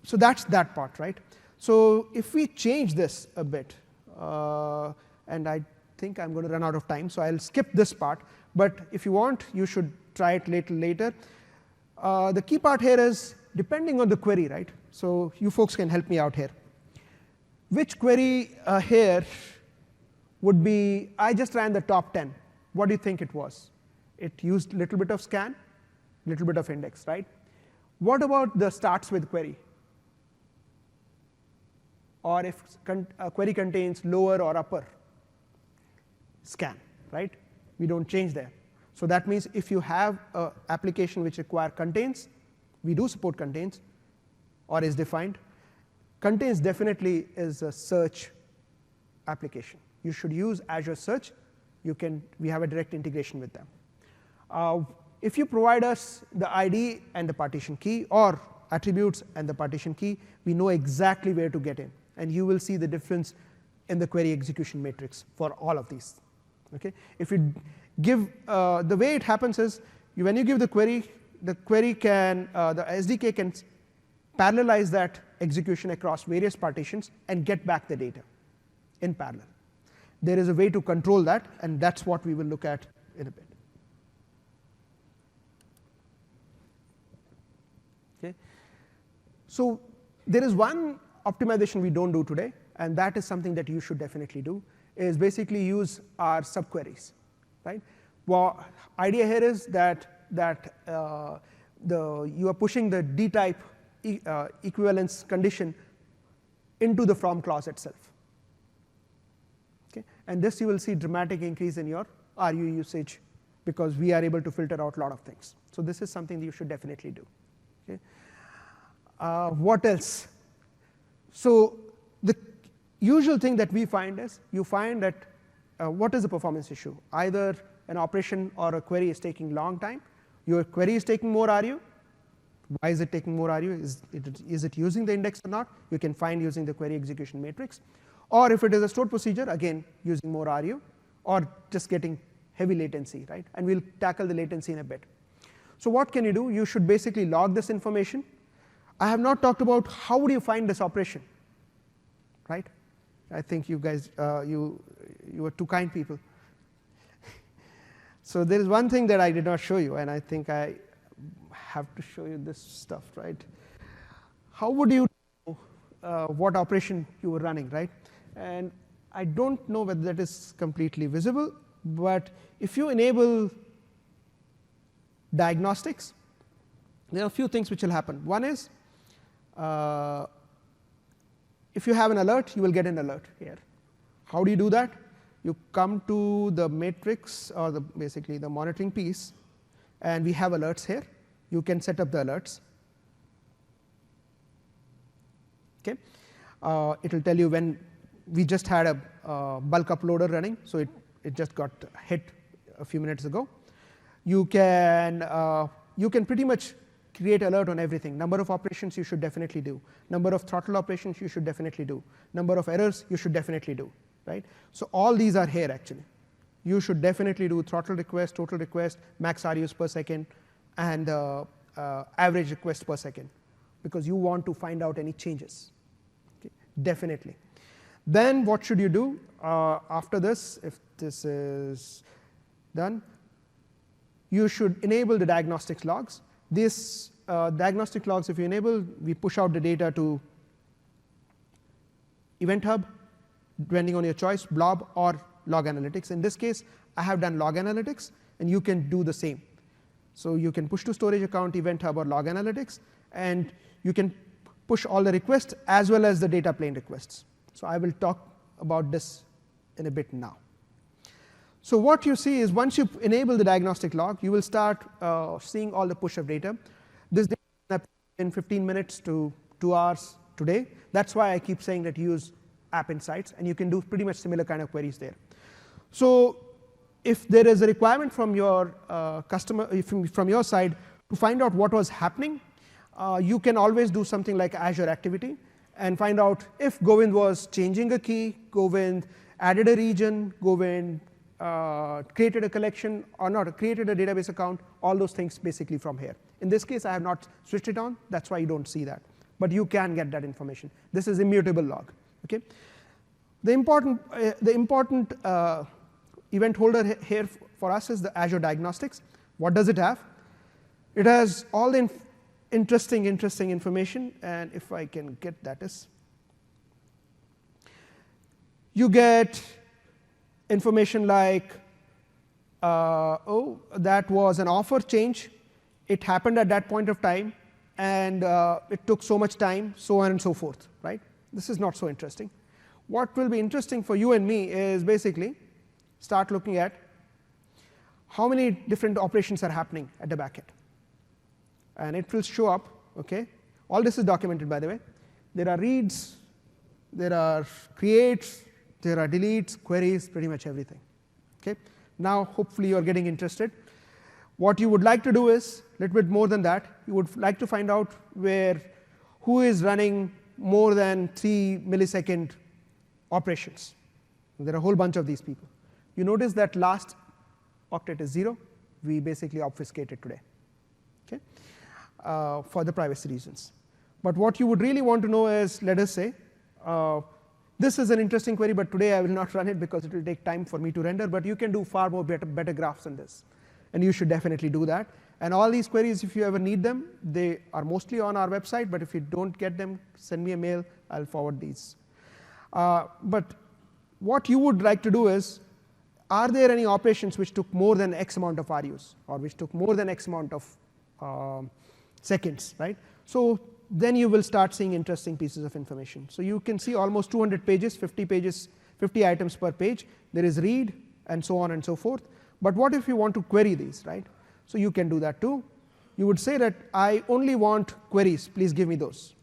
S1: so that's that part, right? So if we change this a bit, and I think I'm going to run out of time, so I'll skip this part. But if you want, you should try it later. The key part here is depending on the query, right? So you folks can help me out here. Which query here would be, I just ran the top 10. What do you think it was? It used a little bit of scan, little bit of index, right? What about the starts with query? Or if a query contains lower or upper scan, right? We don't change there. So that means if you have an application which require contains, we do support contains, or is defined. Contains definitely is a search application. You should use Azure Search. We have a direct integration with them. If you provide us the ID and the partition key, or attributes and the partition key, we know exactly where to get in. And you will see the difference in the query execution matrix for all of these. Okay. If you give, the way it happens is, when you give the query can, the SDK can parallelize that execution across various partitions and get back the data in parallel. There is a way to control that, and that's what we will look at in a bit. Okay. So there is one optimization we don't do today, and that is something that you should definitely do, is basically use our subqueries, right? Well, idea here is that you are pushing the D-type equivalence condition into the from clause itself. Okay? And this you will see dramatic increase in your RU usage because we are able to filter out a lot of things. So this is something that you should definitely do. Okay? What else? So the usual thing that we find is you find that what is the performance issue? Either an operation or a query is taking long time. Your query is taking more RU. Why is it taking more RU? Is it using the index or not? You can find using the query execution matrix. Or if it is a stored procedure, again, using more RU, or just getting heavy latency, right? And we'll tackle the latency in a bit. So what can you do? You should basically log this information. I have not talked about how would you find this operation, right? I think you guys, you are too kind people. So there is one thing that I did not show you, and I think I have to show you this stuff, right? How would you know what operation you were running, right? And I don't know whether that is completely visible, but if you enable diagnostics, there are a few things which will happen. One is, if you have an alert, you will get an alert here. How do you do that? You come to the matrix, or basically the monitoring piece, and we have alerts here. You can set up the alerts. Okay, it will tell you when we just had a bulk uploader running, so it just got hit a few minutes ago. You can pretty much create alert on everything. Number of operations you should definitely do. Number of throttle operations you should definitely do. Number of errors you should definitely do. Right? So all these are here actually. You should definitely do throttle request, total request, max RUs per second, and average request per second, because you want to find out any changes. Okay? Definitely. Then what should you do after this? If this is done, you should enable the diagnostics logs. These diagnostic logs, if you enable, we push out the data to Event Hub, depending on your choice, blob or log analytics. In this case, I have done log analytics, and you can do the same. So you can push to storage account, Event Hub, or log analytics, and you can push all the requests as well as the data plane requests. So I will talk about this in a bit now. So what you see is once you enable the diagnostic log, you will start seeing all the push of data. This data in 15 minutes to 2 hours today. That's why I keep saying that use App Insights, and you can do pretty much similar kind of queries there. So if there is a requirement from your customer, from your side, to find out what was happening, you can always do something like Azure Activity and find out if Govind was changing a key, Govind added a region, Govind created a collection or not, created a database account, all those things basically from here. In this case, I have not switched it on. That's why you don't see that. But you can get that information. This is immutable log. Okay? The important event holder here for us is the Azure Diagnostics. What does it have? It has all the interesting information, and if I can get that is, you get information like, oh, that was an offer change. It happened at that point of time, and it took so much time, so on and so forth. Right? This is not so interesting. What will be interesting for you and me is basically start looking at how many different operations are happening at the backend. And it will show up. Okay? All this is documented, by the way. There are reads, there are creates, there are deletes, queries, pretty much everything. Okay? Now, hopefully, you are getting interested. What you would like to do is a little bit more than that. You would like to find out who is running more than 3 millisecond operations. There are a whole bunch of these people. You notice that last octet is 0. We basically obfuscated today, okay, for the privacy reasons. But what you would really want to know is, let us say, this is an interesting query, but today I will not run it because it will take time for me to render. But you can do far more better graphs than this. And you should definitely do that. And all these queries, if you ever need them, they are mostly on our website. But if you don't get them, send me a mail. I'll forward these. But what you would like to do is, are there any operations which took more than X amount of RUs, or which took more than X amount of seconds, right? So then you will start seeing interesting pieces of information. So you can see almost 200 pages, 50 items per page. There is read and so on and so forth. But what if you want to query these, right? So you can do that too. You would say that I only want queries. Please give me those.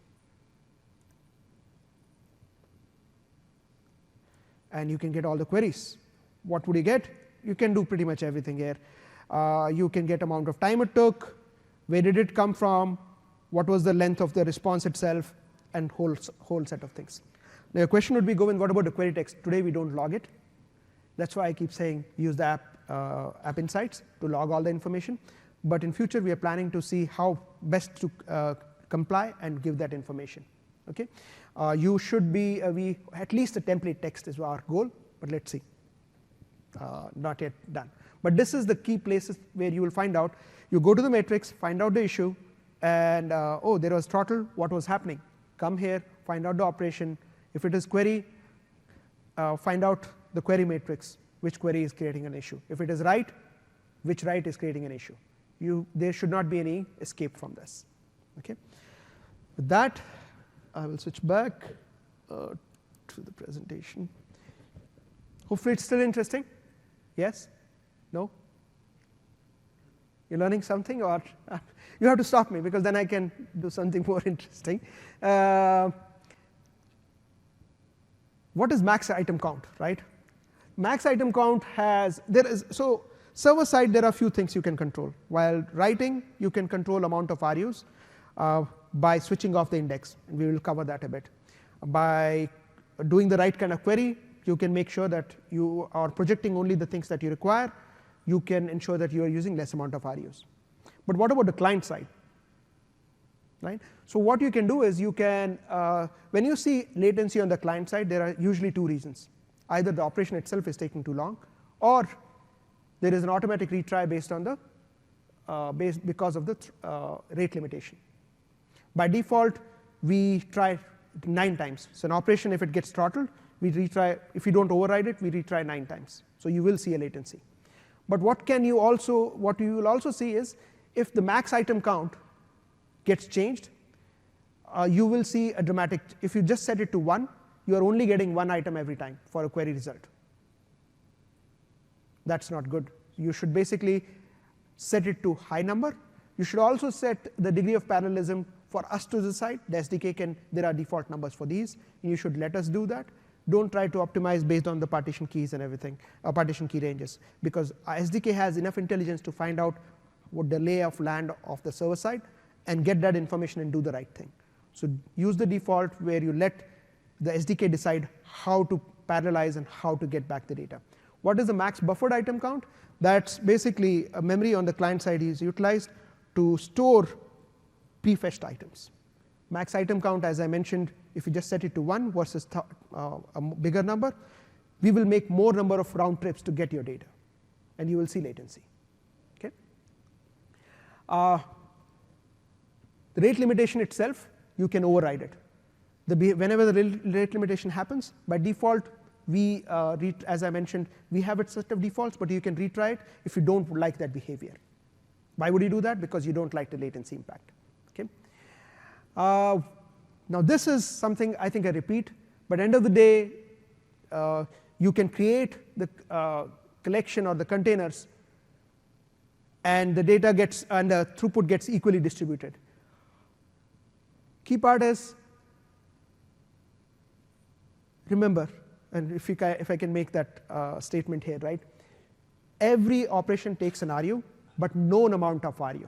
S1: And you can get all the queries. What would you get? You can do pretty much everything here. You can get amount of time it took, where did it come from, what was the length of the response itself, and whole set of things. Now your question would be, Govind, what about the query text? Today we don't log it. That's why I keep saying use the app insights to log all the information. But in future we are planning to see how best to comply and give that information. Okay, you should be at least a template text is our goal, but let's see. Not yet done. But this is the key places where you will find out. You go to the matrix, find out the issue, and oh, there was throttle. What was happening? Come here, find out the operation. If it is query, find out the query matrix, which query is creating an issue. If it is write, which write is creating an issue. There should not be any escape from this. Okay. With that, I will switch back to the presentation. Hopefully it's still interesting. Yes? No? You're learning something, or you have to stop me because then I can do something more interesting. What is max item count, right? Max item count so server side there are a few things you can control. While writing, you can control amount of RUs by switching off the index, and we will cover that a bit. By doing the right kind of query, you can make sure that you are projecting only the things that you require. You can ensure that you are using less amount of RUs. But what about the client side? Right? So what you can do is you can, when you see latency on the client side, there are usually two reasons. Either the operation itself is taking too long, or there is an automatic retry based on the because of the rate limitation. By default, we try 9 times. So an operation, if it gets throttled, we retry. If you don't override it, we retry 9 times. So you will see a latency. But what you will also see is if the max item count gets changed, you will see a dramatic. If you just set it to 1, you are only getting 1 item every time for a query result. That's not good. You should basically set it to high number. You should also set the degree of parallelism for us to decide. The SDK there are default numbers for these, and you should let us do that. Don't try to optimize based on the partition keys and everything, partition key ranges, because SDK has enough intelligence to find out what the lay of land of the server side and get that information and do the right thing. So use the default where you let the SDK decide how to parallelize and how to get back the data. What is the max buffered item count? That's basically a memory on the client side is utilized to store prefetched items. Max item count, as I mentioned, if you just set it to 1 versus a bigger number, we will make more number of round trips to get your data, and you will see latency. Okay. The rate limitation itself, you can override it. Whenever the rate limitation happens, by default, as I mentioned, we have a set of defaults, but you can retry it if you don't like that behavior. Why would you do that? Because you don't like the latency impact. Okay. Now this is something I think I repeat, but end of the day, you can create the collection or the containers, and the data and the throughput gets equally distributed. Key part is, remember, and if I can make that statement here, right? Every operation takes an RU, but known amount of RU.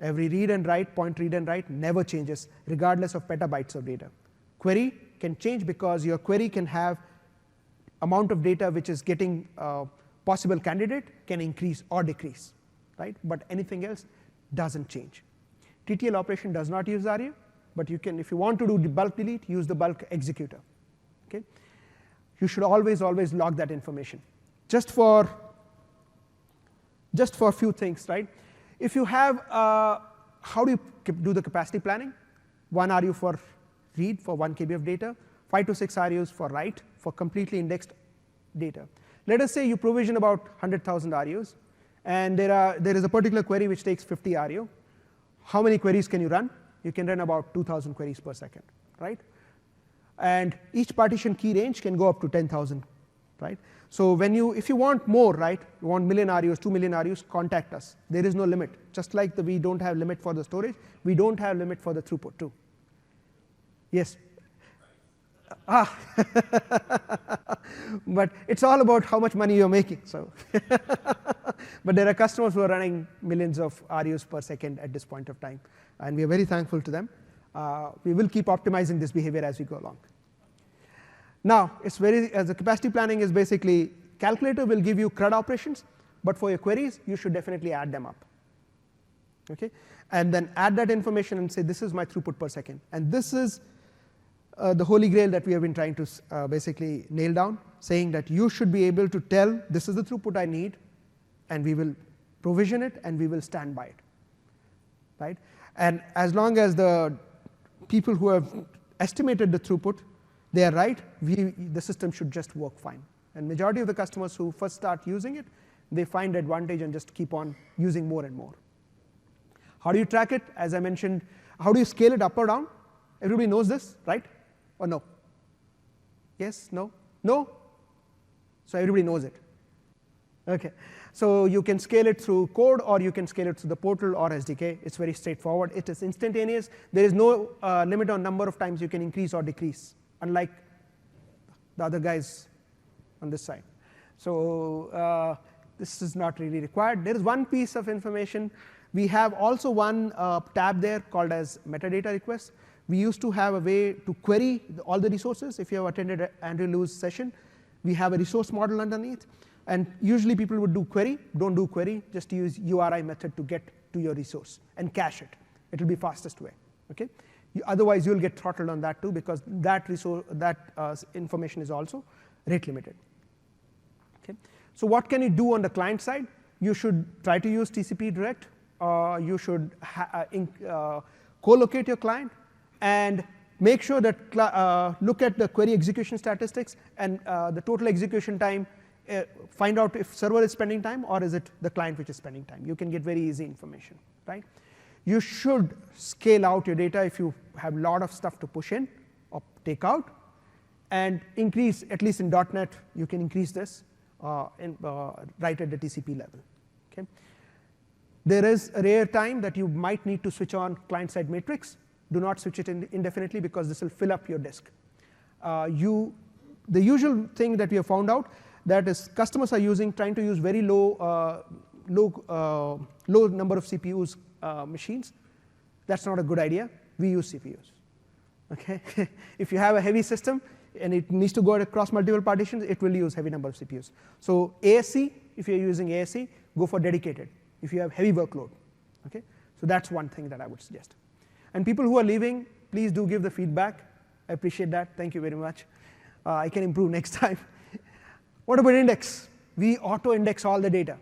S1: Every read and write, point read and write never changes, regardless of petabytes of data. Query can change because your query can have amount of data which is getting possible candidate can increase or decrease, right? But anything else doesn't change. TTL operation does not use RU, but you can, if you want to do the bulk delete, use the bulk executor. Okay? You should always log that information. Just for a few things, right? If you have, how do you do the capacity planning? 1 RU for read for 1 KB of data, 5 to 6 RUs for write for completely indexed data. Let us say you provision about 100,000 RUs, and there is a particular query which takes 50 RU. How many queries can you run? you can run about 2,000 queries per second, right? And each partition key range can go up to 10,000, right? So if you want more, right, you want million RUs, 2 million RUs, contact us. There is no limit. Just like we don't have limit for the storage, we don't have limit for the throughput too. Yes. But it's all about how much money you're making. So, but there are customers who are running millions of RUs per second at this point of time, and we are very thankful to them. We will keep optimizing this behavior as we go along. Now, the capacity planning is basically, calculator will give you CRUD operations, but for your queries, you should definitely add them up. Okay, and then add that information and say, this is my throughput per second. And this is the holy grail that we have been trying to basically nail down, saying that you should be able to tell, this is the throughput I need, and we will provision it, and we will stand by it, right? And as long as the people who have estimated the throughput, they are right, the system should just work fine. And majority of the customers who first start using it, they find advantage and just keep on using more and more. How do you track it? As I mentioned, how do you scale it up or down? Everybody knows this, right? Or no? Yes? No? No? So everybody knows it. Okay. So you can scale it through code, or you can scale it through the portal or SDK. It's very straightforward. It is instantaneous. There is no limit on number of times you can increase or decrease, unlike the other guys on this side. So this is not really required. There is one piece of information. We have also one tab there called as metadata requests. We used to have a way to query all the resources. If you have attended Andrew Liu's session, we have a resource model underneath. And usually people would do query. Don't do query. Just use URI method to get to your resource and cache it. It will be fastest way. Okay. Otherwise, you'll get throttled on that too, because that information is also rate limited. Okay. So what can you do on the client side? You should try to use TCP direct. You should co-locate your client and make sure that look at the query execution statistics and the total execution time. Find out if server is spending time or is it the client which is spending time. You can get very easy information, right? You should scale out your data if you have a lot of stuff to push in or take out, and increase, at least in .NET, you can increase this right at the TCP level. Okay. There is a rare time that you might need to switch on client-side matrix. Do not switch it indefinitely, because this will fill up your disk. The usual thing that we have found out that is customers are trying to use very low number of CPUs machines. That's not a good idea. We use CPUs. Okay. If you have a heavy system and it needs to go across multiple partitions, it will use heavy number of CPUs. So ASC, if you're using ASC, go for dedicated if you have heavy workload. Okay. So that's one thing that I would suggest. And people who are leaving, please do give the feedback. I appreciate that. Thank you very much. I can improve next time. What about index? We auto-index all the data.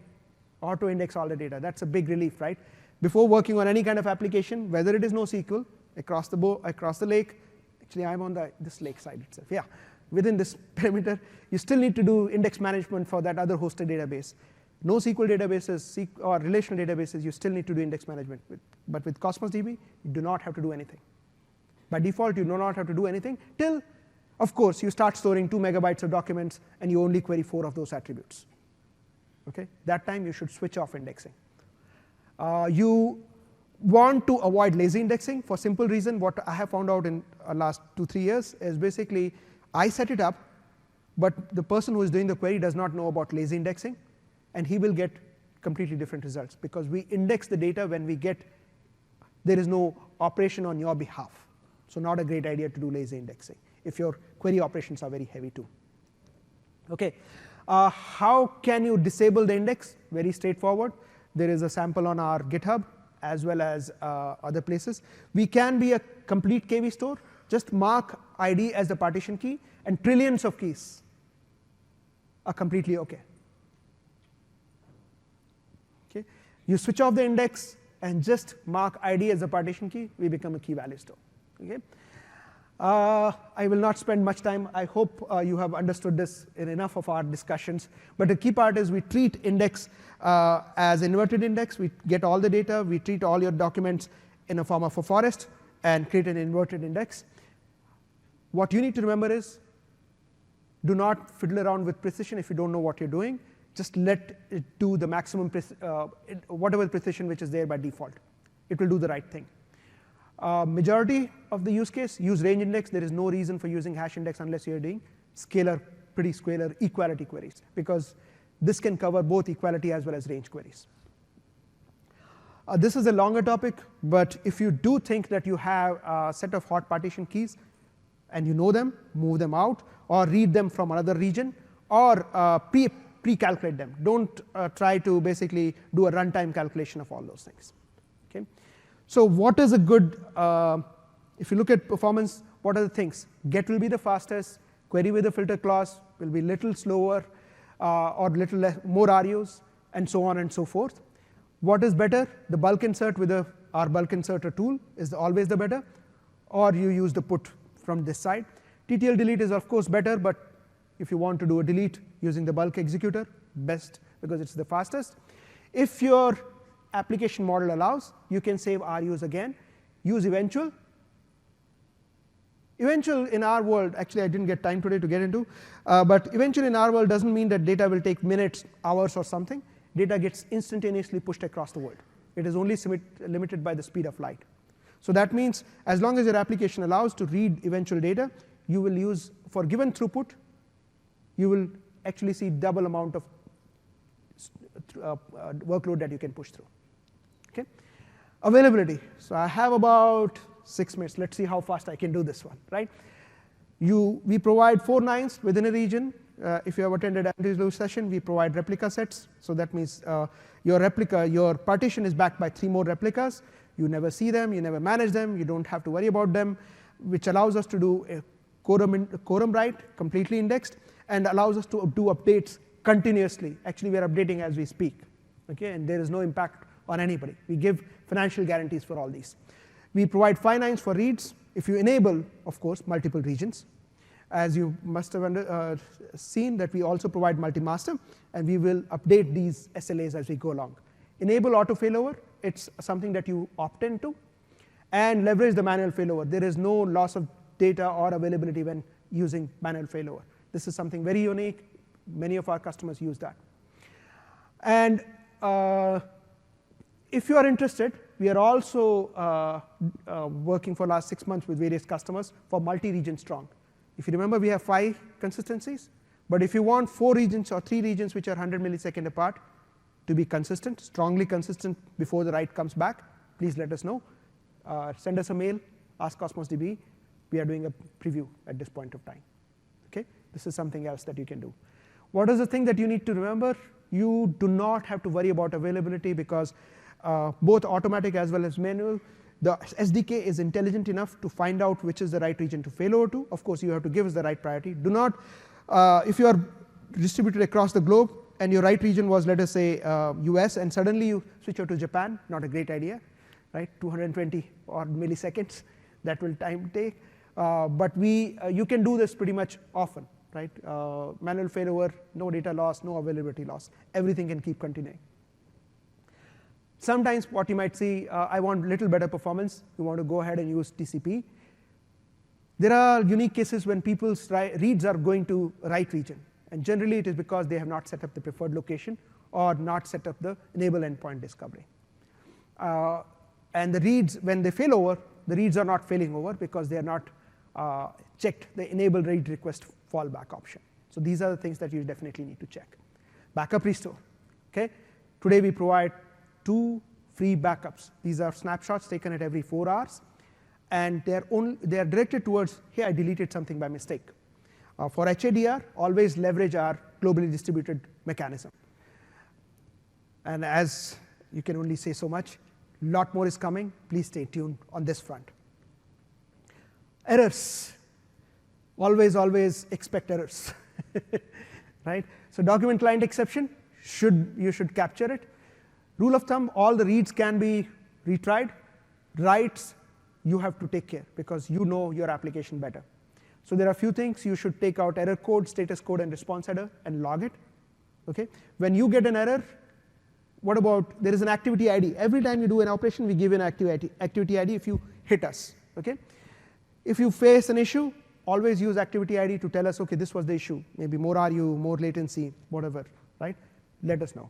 S1: Auto-index all the data. That's a big relief, right? Before working on any kind of application, whether it is NoSQL, across the lake, actually I'm on this lake side itself. Yeah, within this perimeter, you still need to do index management for that other hosted database. NoSQL databases or relational databases, you still need to do index management. But with Cosmos DB, you do not have to do anything. By default, you do not have to do anything till, of course, you start storing 2 megabytes of documents and you only query 4 of those attributes. Okay? That time you should switch off indexing. You want to avoid lazy indexing for simple reason. What I have found out in the last 2-3 years is basically I set it up, but the person who is doing the query does not know about lazy indexing, and he will get completely different results, because we index the data when there is no operation on your behalf. So not a great idea to do lazy indexing if your query operations are very heavy too. Okay, how can you disable the index? Very straightforward. There is a sample on our GitHub as well as other places. We can be a complete KV store. Just mark ID as the partition key, and trillions of keys are completely okay. Okay, you switch off the index and just mark ID as the partition key. We become a key value store. Okay. I will not spend much time. I hope you have understood this in enough of our discussions. But the key part is we treat index as inverted index. We get all the data. We treat all your documents in a form of a forest. and create an inverted index. What you need to remember is, do not fiddle around with precision if you don't know what you're doing. Just let it do the maximum, whatever precision which is there by default. It will do the right thing. Majority of the use case, use range index. There is no reason for using hash index unless you're doing scalar, pretty scalar equality queries, because this can cover both equality as well as range queries. This is a longer topic, but if you do think that you have a set of hot partition keys and you know them, move them out, or read them from another region, or pre-calculate them. Don't try to basically do a runtime calculation of all those things. Okay? So what is a good, if you look at performance, what are the things? Get will be the fastest, query with a filter clause will be little slower, or little less, more RUs, and so on and so forth. What is better? The bulk insert with our bulk inserter tool is always the better, or you use the put from this side. TTL delete is of course better, but if you want to do a delete using the bulk executor, best, because it's the fastest. If your application model allows, you can save RUs again. Use eventual. Eventual in our world, actually I didn't get time today to get into, but eventual in our world doesn't mean that data will take minutes, hours, or something. Data gets instantaneously pushed across the world. It is only limited by the speed of light. So that means as long as your application allows to read eventual data, you will use, for given throughput, you will actually see double amount of workload that you can push through. Okay? Availability. So I have about 6 minutes. Let's see how fast I can do this one. Right? We provide 4 nines within a region. If you have attended Andrew's session, we provide replica sets. So that means your partition is backed by 3 more replicas. You never see them, you never manage them, you don't have to worry about them, which allows us to do a quorum write, completely indexed, and allows us to do updates continuously. Actually, we are updating as we speak, okay? And there is no impact on anybody. We give financial guarantees for all these. We provide 5 nines for reads. If you enable, of course, multiple regions. As you must have seen that we also provide multi-master, and we will update these SLAs as we go along. Enable auto failover. It's something that you opt into, and leverage the manual failover. There is no loss of data or availability when using manual failover. This is something very unique. Many of our customers use that. And if you are interested, we are also working for the last 6 months with various customers for multi-region strong. If you remember, we have 5 consistencies. But if you want 4 regions or 3 regions which are 100 millisecond apart to be consistent, strongly consistent before the write comes back, please let us know. Send us a mail, ask Cosmos DB. We are doing a preview at this point of time. Okay? This is something else that you can do. What is the thing that you need to remember? You do not have to worry about availability, because both automatic as well as manual, the SDK is intelligent enough to find out which is the right region to fail over to. Of course, you have to give us the right priority. Do not, if you are distributed across the globe and your right region was, let us say, US, and suddenly you switch over to Japan, not a great idea, right? 220 odd milliseconds, that will time take. But you can do this pretty much often, right? Manual failover, no data loss, no availability loss. Everything can keep continuing. Sometimes what you might see, I want a little better performance. You want to go ahead and use TCP. There are unique cases when people's reads are going to right region. And generally, it is because they have not set up the preferred location or not set up the enable endpoint discovery. And the reads, when they fail over, the reads are not failing over because they are not checked the enable read request fallback option. So these are the things that you definitely need to check. Backup restore. Okay? Today, we provide 2 free backups. These are snapshots taken at every 4 hours. And they are directed towards, hey, I deleted something by mistake. For HADR, always leverage our globally distributed mechanism. And as you can only say so much, a lot more is coming. Please stay tuned on this front. Errors. Always, always expect errors. Right? So document client exception, you should capture it. Rule of thumb, all the reads can be retried. Writes, you have to take care because you know your application better. So there are a few things. You should take out error code, status code, and response header and log it. Okay? When you get an error, what about, there is an activity ID. Every time you do an operation, we give an activity ID if you hit us. Okay? If you face an issue, always use activity ID to tell us, okay, this was the issue. Maybe more RU, more latency, whatever, right? Let us know.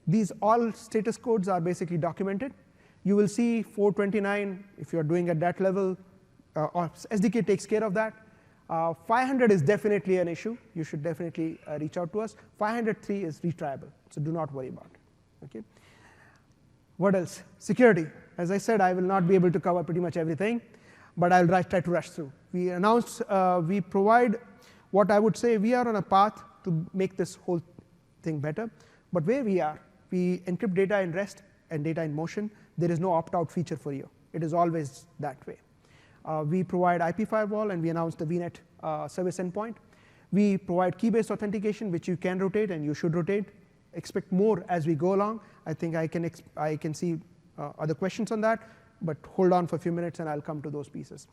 S1: These all status codes are basically documented. You will see 429 if you're doing at that level, or SDK takes care of that. 500 is definitely an issue. You should definitely reach out to us. 503 is retriable, so do not worry about it. Okay? What else? Security. As I said, I will not be able to cover pretty much everything, but I'll try to rush through. We announced, we provide what I would say we are on a path to make this whole thing better. But where we are, we encrypt data in rest and data in motion. There is no opt-out feature for you. It is always that way. We provide IP firewall, and we announced the VNet service endpoint. We provide key-based authentication, which you can rotate and you should rotate. Expect more as we go along. I think I can see other questions on that, but hold on for a few minutes and I'll come to those pieces.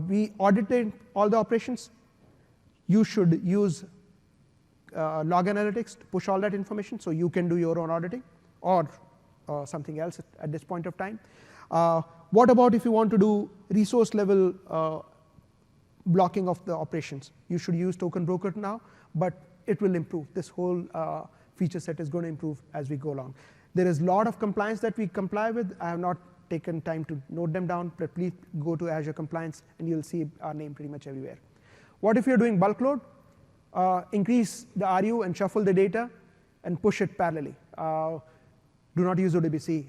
S1: We audited all the operations. You should use log analytics to push all that information so you can do your own auditing or something else at this point of time. What about if you want to do resource level blocking of the operations? You should use token broker now, but it will improve. This whole feature set is going to improve as we go along. There is a lot of compliance that we comply with. I have not taken time to note them down, but please go to Azure Compliance and you'll see our name pretty much everywhere. What if you're doing bulk load? Increase the RU and shuffle the data and push it parallelly. Do not use ODBC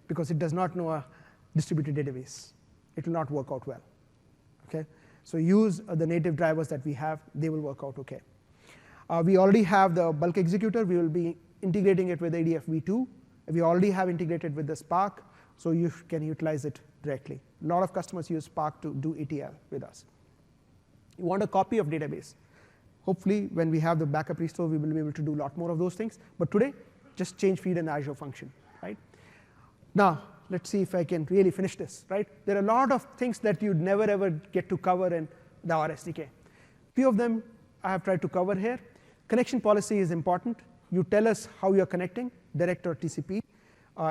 S1: because it does not know a distributed database. It will not work out well. Okay? So use the native drivers that we have. They will work out okay. We already have the bulk executor. We will be integrating it with ADF v2. We already have integrated with the Spark, so you can utilize it directly. A lot of customers use Spark to do ETL with us. You want a copy of database. Hopefully, when we have the backup restore, we will be able to do a lot more of those things. But today, just change feed and Azure function, right? Now, let's see if I can really finish this, right? There are a lot of things that you'd never, ever get to cover in the RSDK. Few of them I have tried to cover here. Connection policy is important. You tell us how you're connecting, direct or TCP.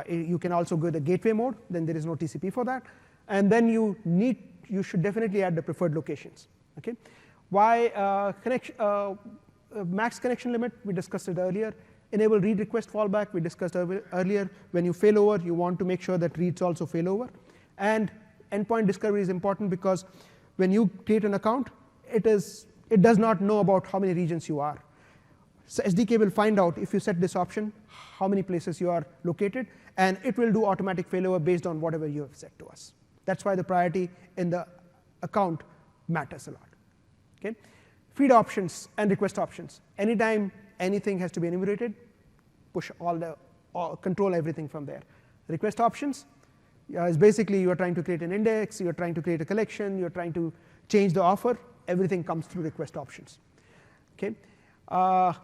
S1: You can also go the gateway mode. Then there is no TCP for that. And then you should definitely add the preferred locations. Okay? Why max connection limit? We discussed it earlier. Enable read request fallback. We discussed earlier. When you fail over, you want to make sure that reads also fail over. And endpoint discovery is important because when you create an account, it does not know about how many regions you are. So SDK will find out if you set this option, how many places you are located, and it will do automatic failover based on whatever you have set to us. That's why the priority in the account matters a lot. Okay? Feed options and request options. Anytime anything has to be enumerated, push control everything from there. Request options is basically you are trying to create an index, you're trying to create a collection, you're trying to change the offer. Everything comes through request options. Okay?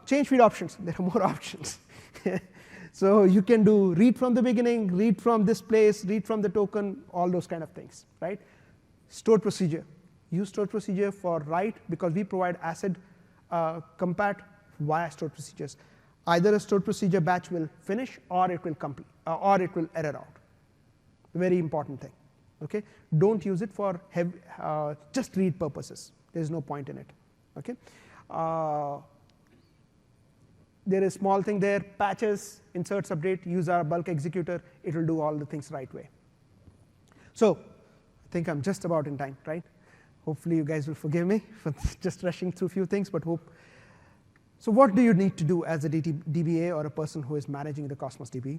S1: Change feed options. There are more options. So you can do read from the beginning, read from this place, read from the token, all those kind of things, right? Stored procedure. Use stored procedure for write because we provide ACID compat via stored procedures. Either a stored procedure batch will finish or it will complete, or it will error out. Very important thing. Okay? Don't use it for just read purposes. There's no point in it. Okay? There is small thing there, patches, inserts, update, use our bulk executor. It will do all the things right way. So I think I'm just about in time, right? Hopefully you guys will forgive me for just rushing through a few things, but hope. So what do you need to do as a DBA or a person who is managing the Cosmos DB?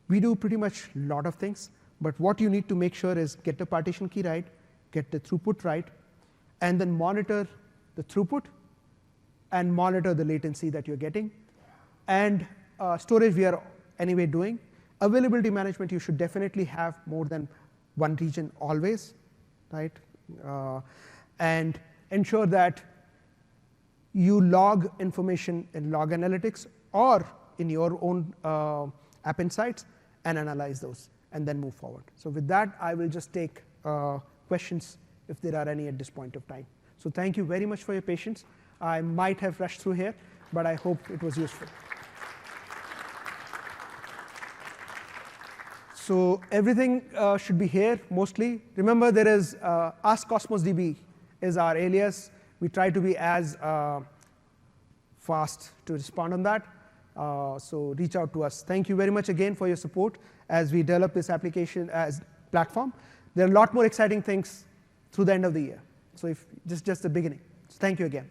S1: We do pretty much a lot of things, but what you need to make sure is get the partition key right, get the throughput right, and then monitor the throughput and monitor the latency that you're getting. And storage we are anyway doing. Availability management, you should definitely have more than one region always, right? And ensure that you log information in log analytics or in your own app insights and analyze those and then move forward. So with that, I will just take questions if there are any at this point of time. So thank you very much for your patience. I might have rushed through here, but I hope it was useful. So everything should be here mostly. Remember, there is Ask Cosmos DB is our alias. We try to be as fast to respond on that. So reach out to us. Thank you very much again for your support as we develop this application as platform. There are a lot more exciting things through the end of the year. So if just the beginning. So thank you again.